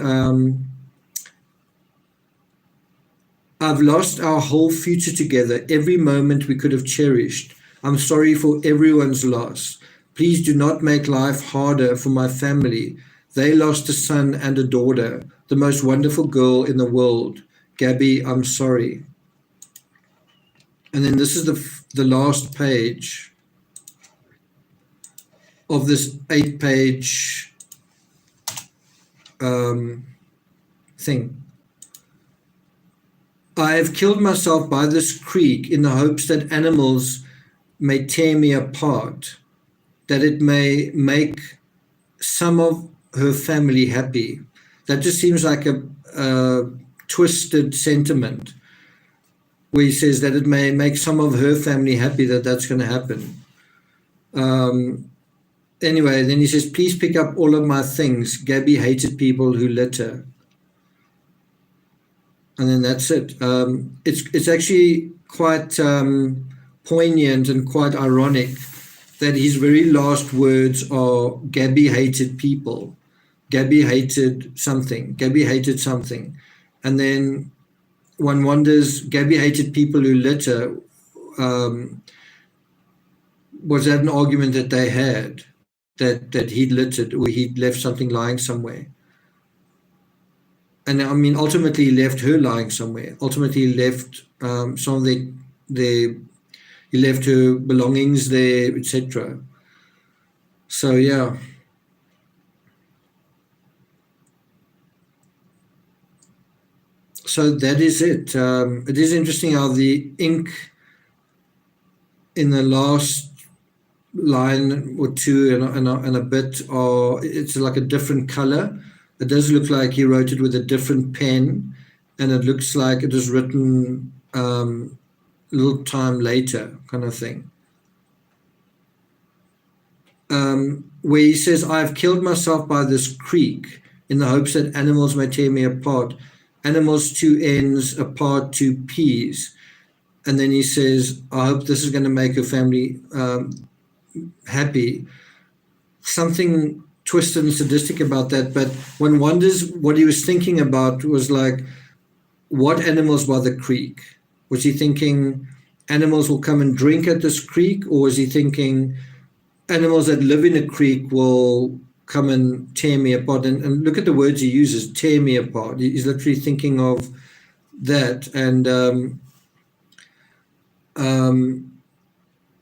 I've lost our whole future together, every moment we could have cherished. I'm sorry for everyone's loss. Please do not make life harder for my family. They lost a son and a daughter, the most wonderful girl in the world. Gabby, I'm sorry. And then this is the last page of this 8-page thing. I have killed myself by this creek in the hopes that animals may tear me apart, that it may make some of her family happy. That just seems like a twisted sentiment where he says that it may make some of her family happy, that's going to happen. Anyway, then he says, please pick up all of my things. Gabby hated people who litter. And then that's it. It's actually quite poignant and quite ironic that his very last words are, Gabby hated people. Gabby hated something. Gabby hated something. And then one wonders, Gabby hated people who litter. Was that an argument that they had? That he'd littered or he'd left something lying somewhere. And I mean, ultimately he left her lying somewhere. Ultimately he left some of he left her belongings there, etc. So yeah. So that is it. It is interesting how the ink in the last line or two and a bit it's like a different color. It does look like he wrote it with a different pen, and it looks like it was written a little time later, kind of thing. Where he says, I've killed myself by this creek in the hopes that animals may tear me apart. Animals, 2 N's, apart, 2 P's. And then he says, I hope this is going to make your family happy. Something twisted and sadistic about that, but one wonders what he was thinking about was like, what animals by the creek? Was he thinking animals will come and drink at this creek, or was he thinking animals that live in a creek will come and tear me apart? And look at the words he uses, tear me apart. He's literally thinking of that. And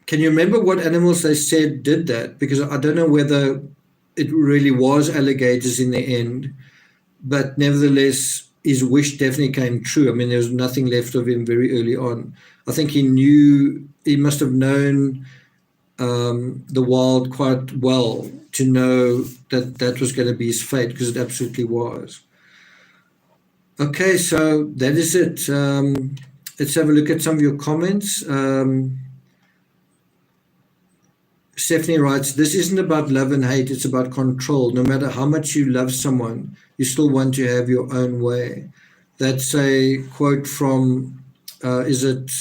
can you remember what animals they said did that? Because I don't know whether it really was alligators in the end, but nevertheless, his wish definitely came true. I mean, there was nothing left of him very early on. I think he must have known the wild quite well to know that that was going to be his fate, because it absolutely was. Okay, so that is it. Let's have a look at some of your comments. Stephanie writes, this isn't about love and hate, it's about control. No matter how much you love someone, you still want to have your own way. That's a quote from, is it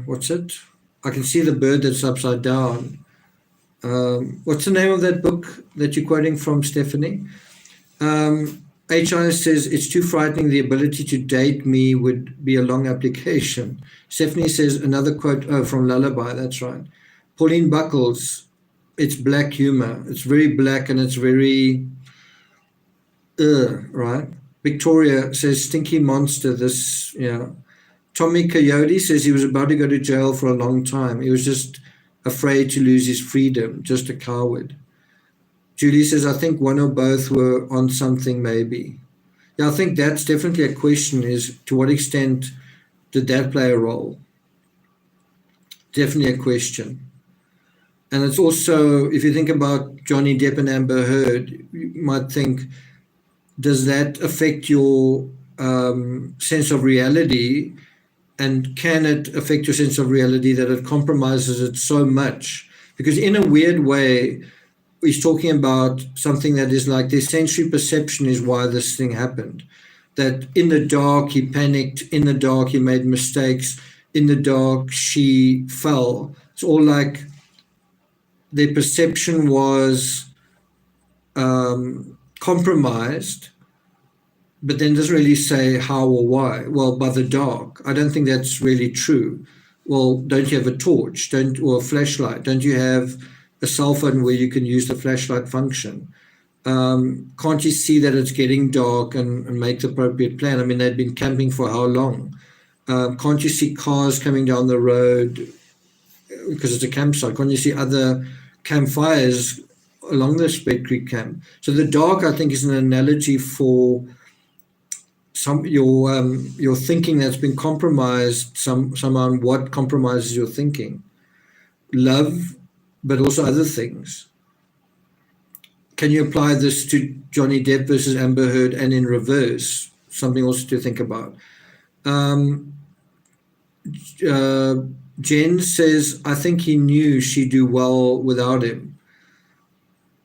what's it? I can see the bird that's upside down. What's the name of that book that you're quoting from, Stephanie? HIS says, it's too frightening. The ability to date me would be a long application. Stephanie says, another quote, from Lullaby, that's right. Pauline Buckles, it's black humor. It's very black and it's very, right? Victoria says, stinky monster, this, yeah. Tommy Coyote says he was about to go to jail for a long time. He was just afraid to lose his freedom, just a coward. Julie says, I think one or both were on something maybe. Yeah, I think that's definitely a question, is to what extent did that play a role? Definitely a question. And it's also, if you think about Johnny Depp and Amber Heard, you might think, does that affect your sense of reality? And can it affect your sense of reality that it compromises it so much? Because in a weird way, he's talking about something that is like the sensory perception is why this thing happened. That in the dark, he panicked. In the dark, he made mistakes. In the dark, she fell. It's all like their perception was compromised, but then doesn't really say how or why. Well, by the dark. I don't think that's really true. Well, don't you have a torch? Or a flashlight? Don't you have a cell phone where you can use the flashlight function? Can't you see that it's getting dark and make the appropriate plan? I mean, they'd been camping for how long? Can't you see cars coming down the road because it's a campsite? Can't you see other campfires along the Spade Creek camp? So the dark, I think, is an analogy for your thinking that's been compromised somehow. What compromises your thinking? Love, but also other things. Can you apply this to Johnny Depp versus Amber Heard and in reverse? Something also to think about. Jen says, I think he knew she'd do well without him.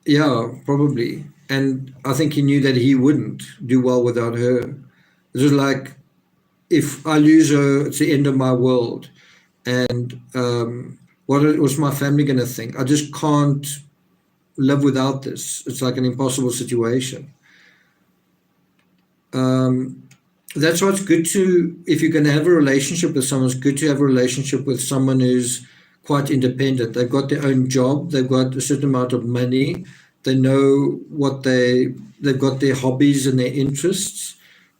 Yeah, probably. And I think he knew that he wouldn't do well without her. It was like, if I lose her, it's the end of my world. And what was my family going to think? I just can't live without this. It's like an impossible situation. That's why it's good to, if you're going to have a relationship with someone, it's good to have a relationship with someone who's quite independent. They've got their own job. They've got a certain amount of money. They know what they've got their hobbies and their interests.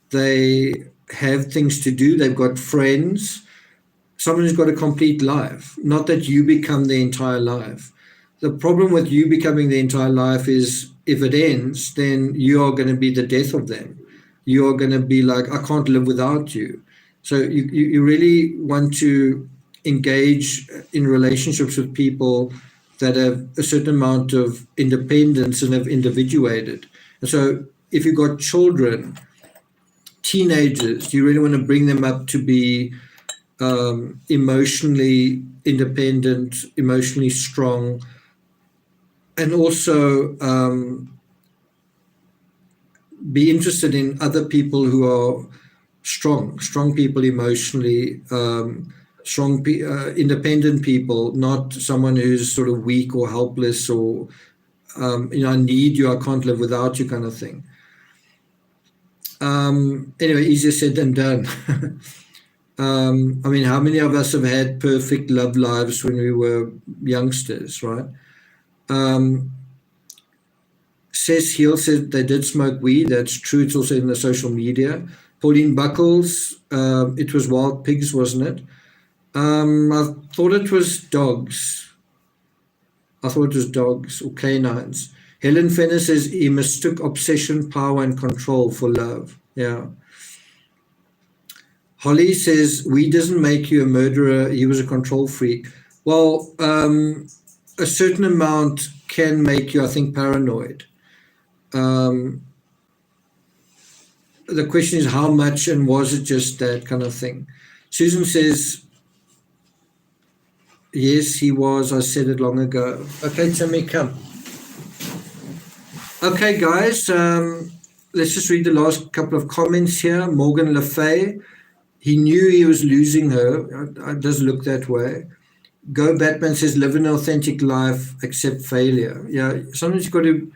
They have things to do. They've got friends. Someone who's got a complete life, not that you become their entire life. The problem with you becoming the entire life is if it ends, then you are going to be the death of them. You are going to be like, I can't live without you. So you really want to engage in relationships with people that have a certain amount of independence and have individuated. And so if you've got children, teenagers, you really want to bring them up to be emotionally independent, emotionally strong, and also be interested in other people who are strong people emotionally, independent people, not someone who's sort of weak or helpless or, I need you, I can't live without you kind of thing. Anyway, easier said than done. I mean, how many of us have had perfect love lives when we were youngsters, right? Cess Hill said they did smoke weed. That's true. It's also in the social media. Pauline Buckles, it was wild pigs, wasn't it? I thought it was dogs. Or canines. Helen Fenner says he mistook obsession, power, and control for love. Yeah. Holly says, weed doesn't make you a murderer. He was a control freak. Well, a certain amount can make you, I think, paranoid. The question is how much, and was it just that kind of thing? Susan says, Yes, he was. I said it long ago. Okay, Timmy, come. Okay, guys, let's just read the last couple of comments here. Morgan LaFay, he knew he was losing her. It does look that way. Go Batman says, live an authentic life, accept failure. Yeah, sometimes you've got to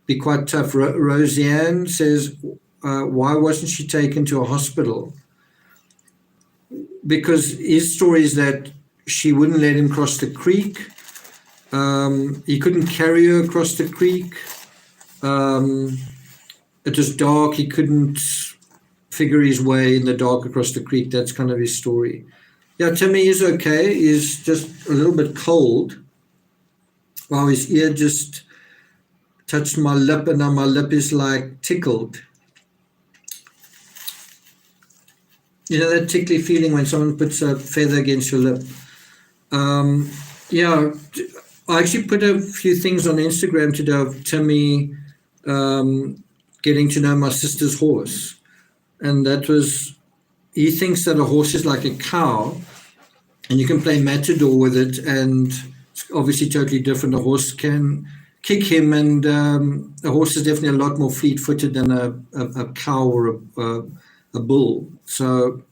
be quite tough. Roseanne says, why wasn't she taken to a hospital? Because his story is that she wouldn't let him cross the creek. He couldn't carry her across the creek. It was dark. He couldn't figure his way in the dark across the creek. That's kind of his story. Yeah, Timmy is okay. He's just a little bit cold. Wow, his ear just touched my lip, and now my lip is like tickled. You know that tickly feeling when someone puts a feather against your lip. Yeah, I actually put a few things on Instagram today of Timmy getting to know my sister's horse. And that was, he thinks that a horse is like a cow and you can play matador with it, and it's obviously totally different. A horse can kick him, and a horse is definitely a lot more fleet-footed than a cow or a bull. So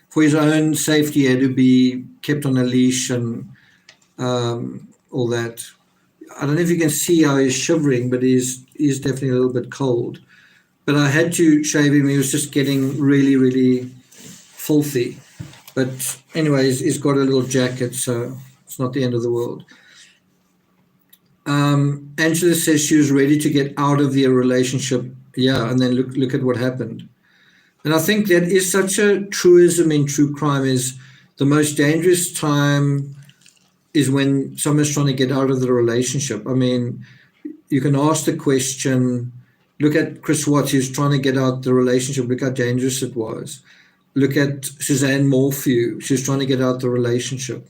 for his own safety, he had to be kept on a leash and all that. I don't know if you can see how he's shivering, but he's definitely a little bit cold. But I had to shave him. He was just getting really, really filthy. But anyways, he's got a little jacket, so it's not the end of the world. Angela says she was ready to get out of their relationship. Yeah, and then look at what happened. And I think that is such a truism in true crime, is the most dangerous time is when someone's trying to get out of the relationship. I mean, you can ask the question, look at Chris Watts, he was trying to get out the relationship, look how dangerous it was. Look at Suzanne Morphew, she was trying to get out the relationship.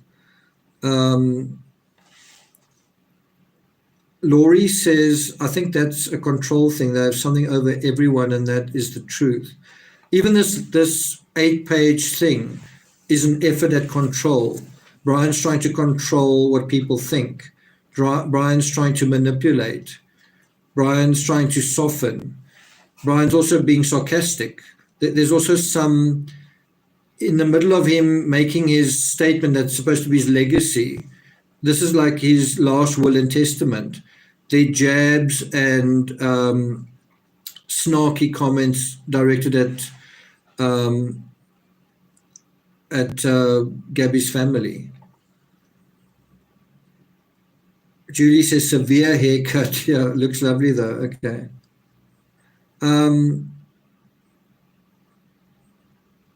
Laurie says, I think that's a control thing. They have something over everyone, and that is the truth. Even this 8-page thing is an effort at control. Brian's trying to control what people think. Brian's trying to manipulate. Brian's trying to soften. Brian's also being sarcastic. There's also some, in the middle of him making his statement that's supposed to be his legacy, this is like his last will and testament. They're jabs and snarky comments directed at Gabby's family. Julie says severe haircut. Yeah, looks lovely though. Okay.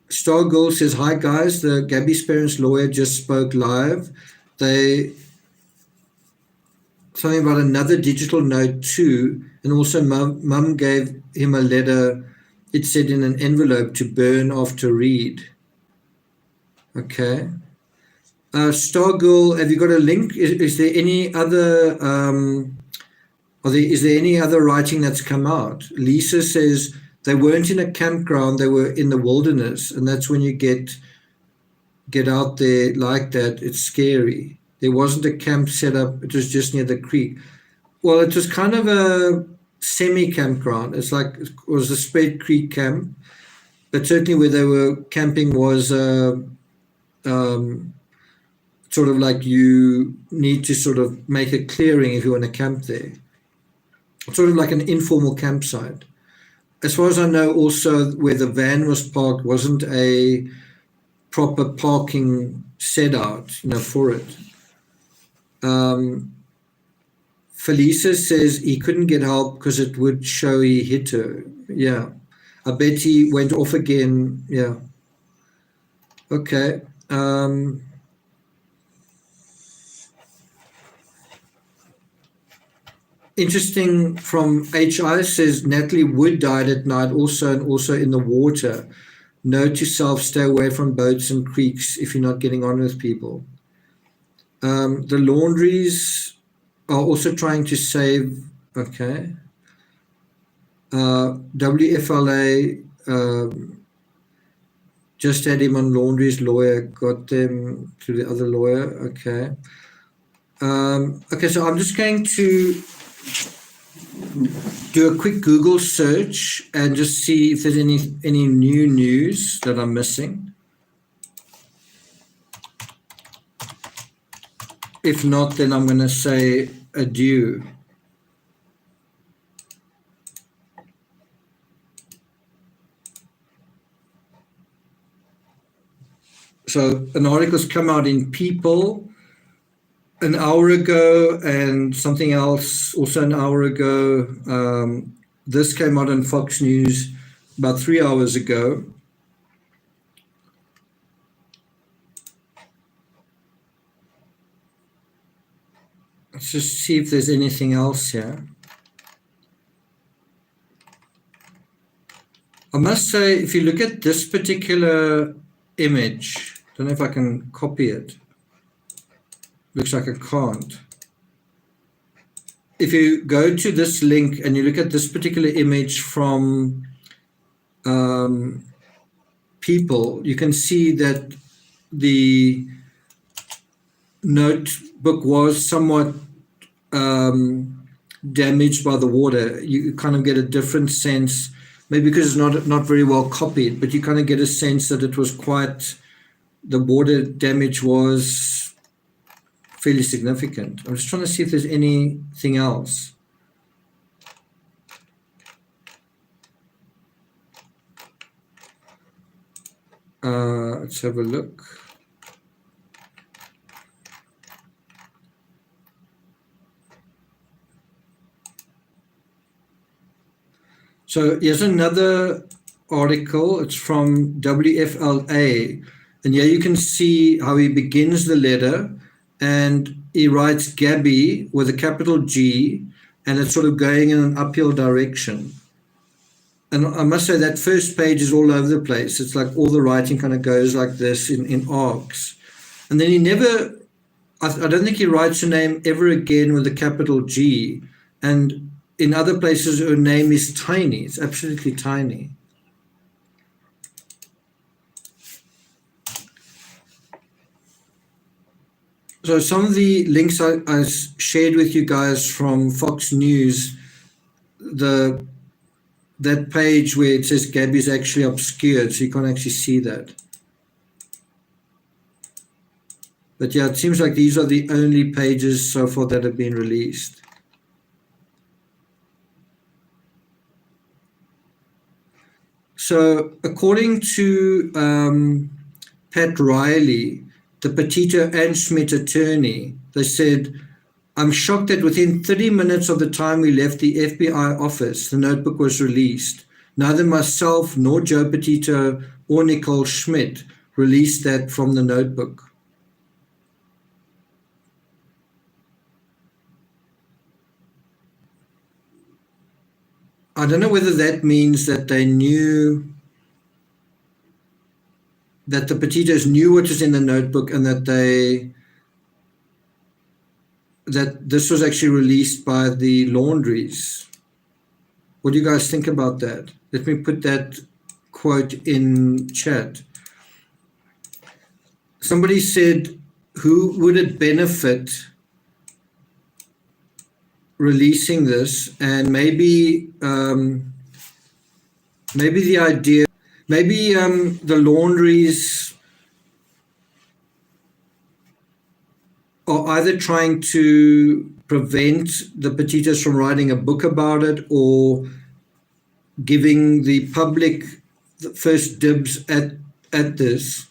Stargirl says, hi guys, the Gabby's parents lawyer just spoke live. They something about another digital note too, and also mum gave him a letter, it said in an envelope, to burn after read. Okay. Stargirl, have you got a link? Is there any other is there any other writing that's come out? Lisa says they weren't in a campground, they were in the wilderness, and that's when you get out there like that, it's scary. There wasn't a camp set up, it was just near the creek. Well, it was kind of a semi-campground. It's like, it was a Spread Creek camp, but certainly where they were camping was sort of like you need to sort of make a clearing if you want to camp there. Sort of like an informal campsite. As far as I know, also where the van was parked wasn't a proper parking set out, for it. Felisa says he couldn't get help because it would show he hit her. Yeah. I bet he went off again. Yeah. Okay. Interesting from HI says Natalie Wood died at night also, and also in the water. Note to self, stay away from boats and creeks if you're not getting on with people. The Laundries are also trying to save, okay. WFLA Just had him on Laundrie's lawyer, got them to the other lawyer. Okay. Okay, so I'm just going to do a quick Google search and just see if there's any new news that I'm missing. If not, then I'm going to say adieu. So an article's come out in People an hour ago, and something else also an hour ago. This came out on Fox News about 3 hours ago. Let's just see if there's anything else here. I must say, if you look at this particular image, I don't know if I can copy it. Looks like I can't. If you go to this link and you look at this particular image from People, you can see that the notebook was somewhat damaged by the water. You kind of get a different sense, maybe because it's not very well copied, but you kind of get a sense that it was quite, the water damage was fairly significant. I'm just trying to see if there's anything else. Let's have a look. So here's another article. It's from WFLA. And here you can see how he begins the letter, and he writes Gabby with a capital G, and it's sort of going in an uphill direction. And I must say that first page is all over the place. It's like all the writing kind of goes like this in arcs. And then he never, I don't think he writes her name ever again with a capital G. And in other places, her name is tiny. It's absolutely tiny. So some of the links I shared with you guys from Fox News, that page where it says Gabby is actually obscured, so you can't actually see that. But yeah, it seems like these are the only pages so far that have been released. So according to Pat Riley, the Petito and Schmidt attorney, they said, I'm shocked that within 30 minutes of the time we left the FBI office, the notebook was released. Neither myself nor Joe Petito or Nicole Schmidt released that from the notebook. I don't know whether that means that they knew, that the Petitos knew what was in the notebook, and that this was actually released by the Laundries. What do you guys think about that? Let me put that quote in chat. Somebody said, who would it benefit releasing this? And maybe the idea, the Laundries are either trying to prevent the Petitos from writing a book about it, or giving the public the first dibs at this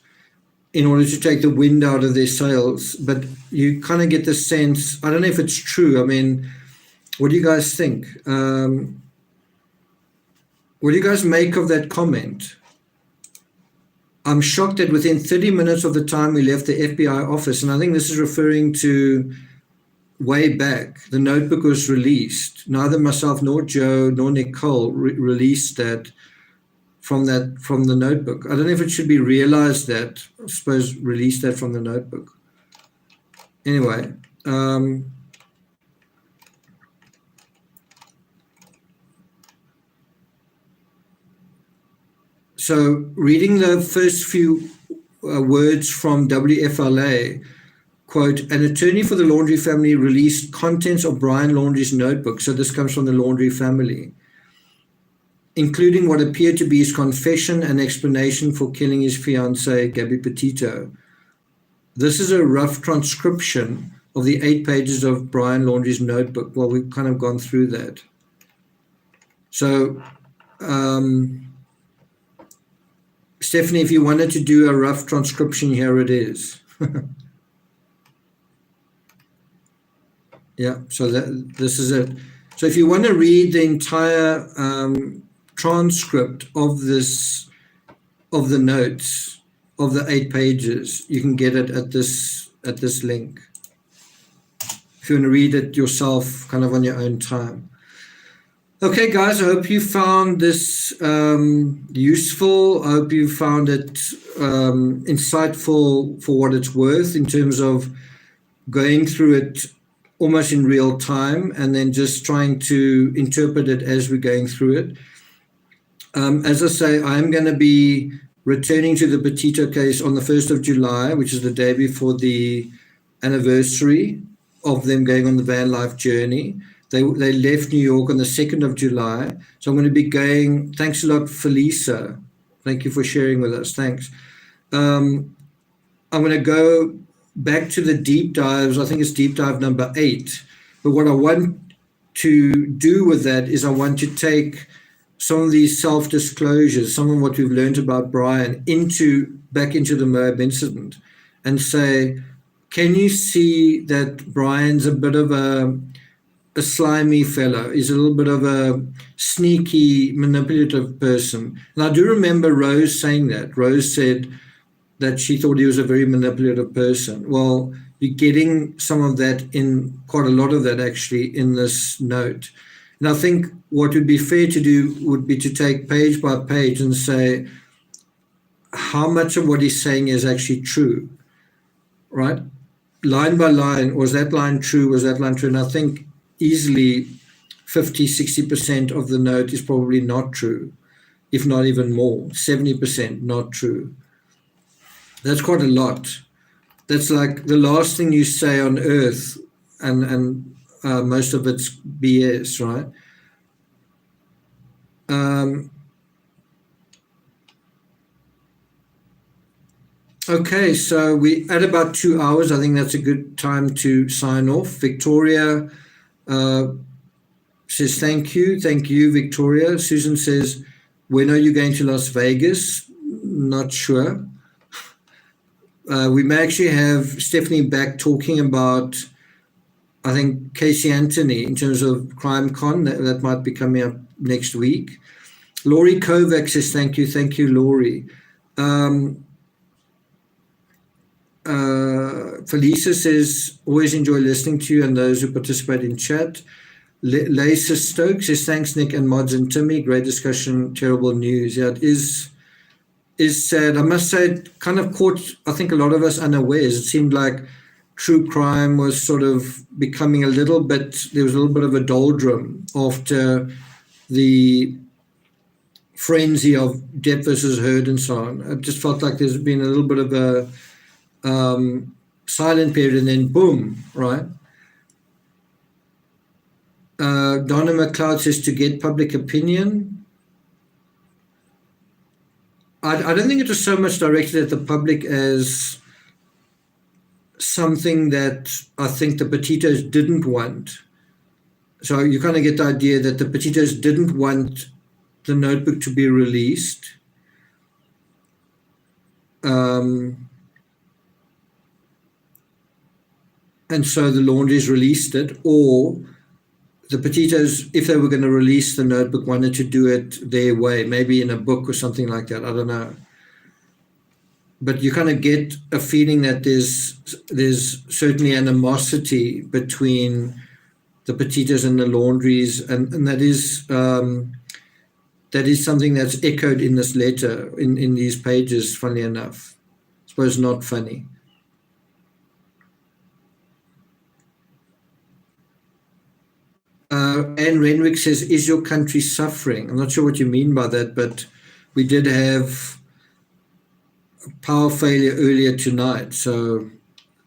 in order to take the wind out of their sails. But you kind of get the sense, I don't know if it's true. I mean, what do you guys think? What do you guys make of that comment? I'm shocked that within 30 minutes of the time we left the FBI office, and I think this is referring to way back, the notebook was released. Neither myself nor Joe nor Nicole released that from the notebook. I don't know if it should be realized that, I suppose, release that from the notebook. Anyway, So reading the first few words from WFLA, quote, an attorney for the Laundrie family released contents of Brian Laundrie's notebook. So this comes from the Laundrie family, including what appeared to be his confession and explanation for killing his fiancée, Gabby Petito. This is a rough transcription of the 8 pages of Brian Laundrie's notebook. Well, we've kind of gone through that. So, Stephanie, if you wanted to do a rough transcription, here it is. Yeah, so this is it. So if you want to read the entire transcript of the notes of the 8 pages, you can get it at this link. If you want to read it yourself, kind of on your own time. Okay, guys, I hope you found this useful. I hope you found it insightful for what it's worth in terms of going through it almost in real time and then just trying to interpret it as we're going through it. As I say, I'm going to be returning to the Petito case on the 1st of July, which is the day before the anniversary of them going on the van life journey. They left New York on the 2nd of July. So I'm going to be going. Thanks a lot, Felisa. Thank you for sharing with us. Thanks. I'm going to go back to the deep dives. I think it's deep dive number 8. But what I want to do with that is I want to take some of these self-disclosures, some of what we've learned about Brian back into the Moab incident and say, can you see that Brian's a bit of a slimy fellow? He's a little bit of a sneaky, manipulative person. And I do remember Rose saying that. Rose said that she thought he was a very manipulative person. Well, you're getting some of that in, quite a lot of that actually, in this note. And I think what would be fair to do would be to take page by page and say how much of what he's saying is actually true, right? Line by line, was that line true? Was that line true? And I think easily 50, 60% of the note is probably not true, if not even more, 70% not true. That's quite a lot. That's like the last thing you say on earth, and most of it's BS, right? Okay, so we at about 2 hours. I think that's a good time to sign off. Victoria says thank you, Victoria. Susan says, when are you going to Las Vegas? Not sure. We may actually have Stephanie back talking about, I think, Casey Anthony in terms of Crime Con. That might be coming up next week. Laurie Kovac says thank you, Laurie. Felisa says, always enjoy listening to you and those who participate in chat. Lisa Stokes says, thanks, Nick and Mods and Timmy. Great discussion, terrible news. Yeah, it is sad. I must say, it kind of caught, I think, a lot of us unawares. It seemed like true crime was sort of becoming there was a little bit of a doldrum after the frenzy of Depp versus Heard and so on. It just felt like there's been a little bit of a silent period and then boom, right? Donna McLeod says to get public opinion. I don't think it was so much directed at the public as something that I think the Petitos didn't want. So you kind of get the idea that the Petitos didn't want the notebook to be released. And so the Laundries released it, or the Petitos, if they were going to release the notebook, wanted to do it their way, maybe in a book or something like that. I don't know. But you kind of get a feeling that there's certainly animosity between the Petitos and the Laundries, and that is something that's echoed in this letter, in these pages, funnily enough. I suppose not funny. Anne Renwick says, is your country suffering? I'm not sure what you mean by that, but we did have power failure earlier tonight, so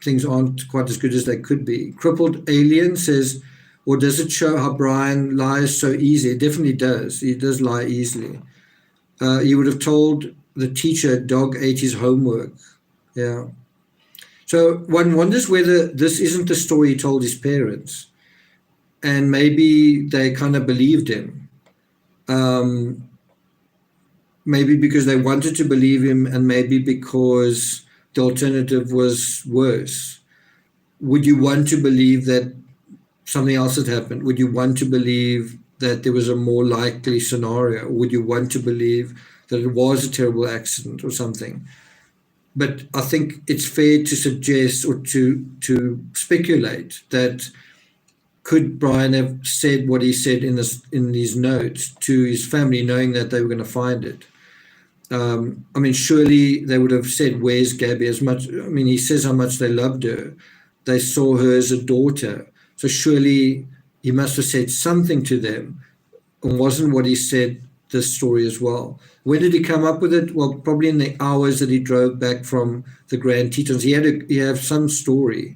things aren't quite as good as they could be. Crippled Alien says, or does it show how Brian lies so easy? It definitely does. He does lie easily. He would have told the teacher dog ate his homework. Yeah. So one wonders whether this isn't the story he told his parents, and maybe they kind of believed him. Maybe because they wanted to believe him, and maybe because the alternative was worse. Would you want to believe that something else had happened? Would you want to believe that there was a more likely scenario? Or would you want to believe that it was a terrible accident or something? But I think it's fair to suggest or to speculate that could Brian have said what he said in these notes to his family, knowing that they were going to find it? I mean, surely they would have said, "Where's Gabby?" As much. I mean, he says how much they loved her. They saw her as a daughter. So surely he must have said something to them, and wasn't what he said this story as well. When did he come up with it? Well, probably in the hours that he drove back from the Grand Tetons. He had some story.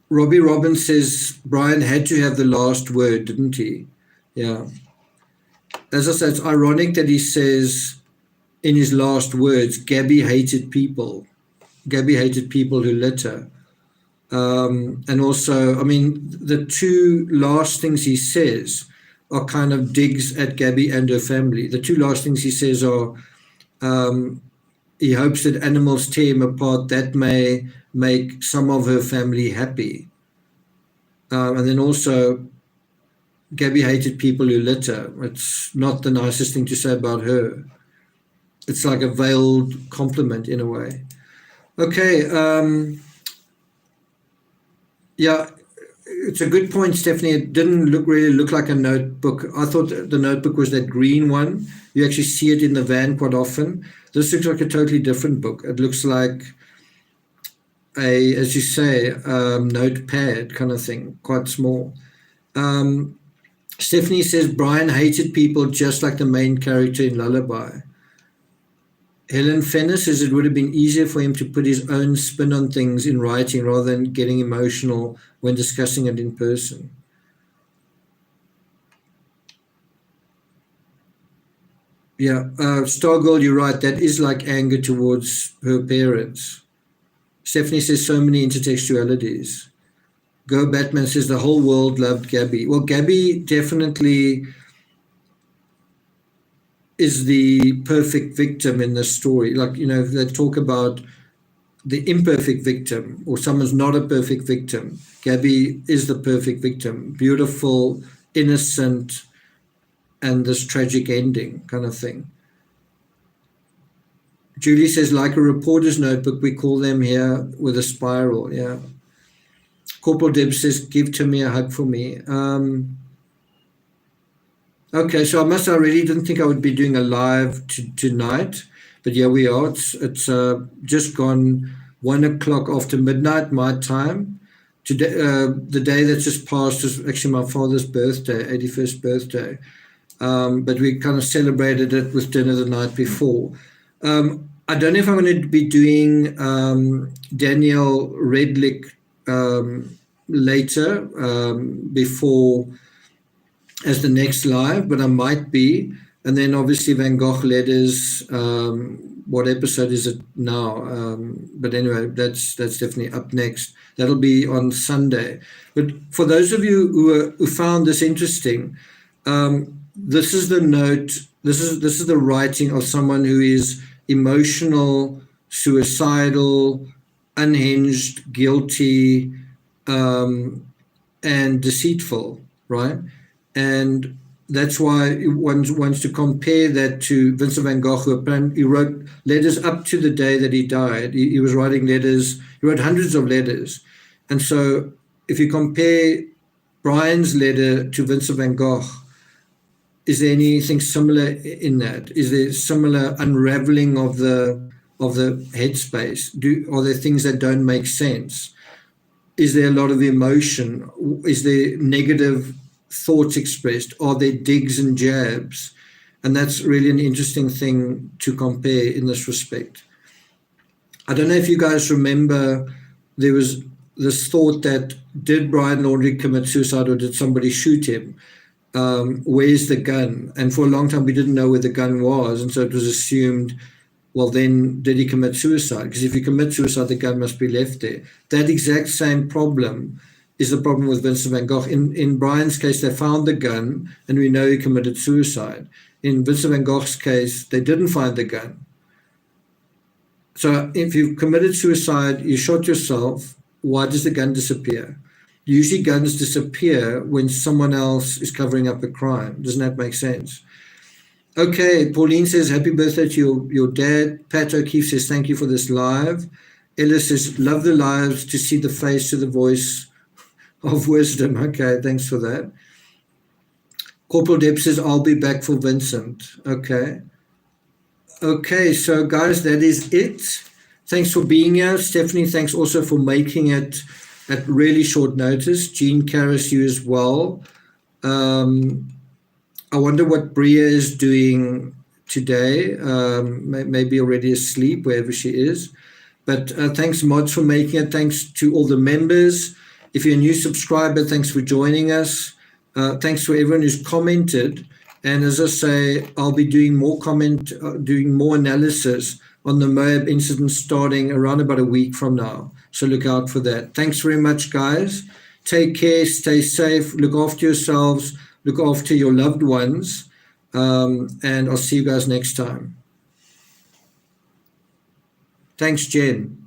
Robbie Robbins says Brian had to have the last word, didn't he? Yeah. As I said, it's ironic that he says in his last words, Gabby hated people. Gabby hated people who litter. And also, I mean, the two last things he says are kind of digs at Gabby and her family. The two last things he says are, he hopes that animals tear him apart. That may make some of her family happy. And then also, Gabby hated people who litter. It's not the nicest thing to say about her. It's like a veiled compliment in a way. Okay. Yeah, it's a good point, Stephanie. It didn't really look like a notebook. I thought the notebook was that green one. You actually see it in the van quite often. This looks like a totally different book. It looks like a, as you say, notepad kind of thing, quite small. Stephanie says Brian hated people just like the main character in Lullaby. Helen Fenner says it would have been easier for him to put his own spin on things in writing rather than getting emotional when discussing it in person. Yeah, Stargirl, you're right. That is like anger towards her parents. Stephanie says so many intertextualities. Go Batman says the whole world loved Gabby. Well, Gabby definitely is the perfect victim in this story. Like, you know, they talk about the imperfect victim or someone's not a perfect victim. Gabby is the perfect victim. Beautiful, innocent, and this tragic ending kind of thing. Julie says, like a reporter's notebook, we call them here with a spiral. Yeah. Corporal Deb says, give Timmy a hug for me. Okay, so I really didn't think I would be doing a live tonight, but yeah, we are. It's just gone 1 o'clock after midnight my time. Today, the day that just passed is actually my father's birthday, 81st birthday. But we kind of celebrated it with dinner the night before. I don't know if I'm going to be doing Danielle Redlick later before as the next live, but I might be. And then obviously Van Gogh letters. What episode is it now? But anyway, that's definitely up next. That'll be on Sunday. But for those of you who found this interesting, this is the note. This is the writing of someone who is emotional, suicidal, unhinged, guilty, and deceitful, right? And that's why one wants to compare that to Vincent van Gogh, who apparently wrote letters up to the day that he died. He was writing letters. He wrote hundreds of letters. And so if you compare Brian's letter to Vincent van Gogh, is there anything similar in that? Is there similar unraveling of the headspace? Are there things that don't make sense? is there a lot of emotion? Is there negative thoughts expressed? Are there digs and jabs? And that's really an interesting thing to compare in this respect. I don't know if you guys remember, there was this thought that, did Brian Laundrie commit suicide or did somebody shoot him? Where's the gun? And for a long time, we didn't know where the gun was. And so it was assumed, well, then did he commit suicide? Because if you commit suicide, the gun must be left there. That exact same problem is the problem with Vincent van Gogh. In Brian's case, they found the gun and we know he committed suicide. In Vincent van Gogh's case, they didn't find the gun. So if you've committed suicide, you shot yourself, why does the gun disappear? Usually guns disappear when someone else is covering up a crime. Doesn't that make sense? Okay, Pauline says, happy birthday to your dad. Pat O'Keefe says, thank you for this live. Ella says, love the lives, to see the face to the voice of wisdom. Okay, thanks for that. Corporal Deb says, I'll be back for Vincent. Okay. Okay, so guys, that is it. Thanks for being here. Stephanie, thanks also for making it at really short notice. Jean Karras, you as well. I wonder what Bria is doing today. Maybe already asleep, wherever she is. But thanks, mods, for making it. Thanks to all the members. If you're a new subscriber, thanks for joining us. Thanks to everyone who's commented. And as I say, I'll be doing more analysis on the Moab incident starting around about a week from now. So look out for that. Thanks very much, guys. Take care, stay safe, look after yourselves, look after your loved ones, and I'll see you guys next time. Thanks, Jen.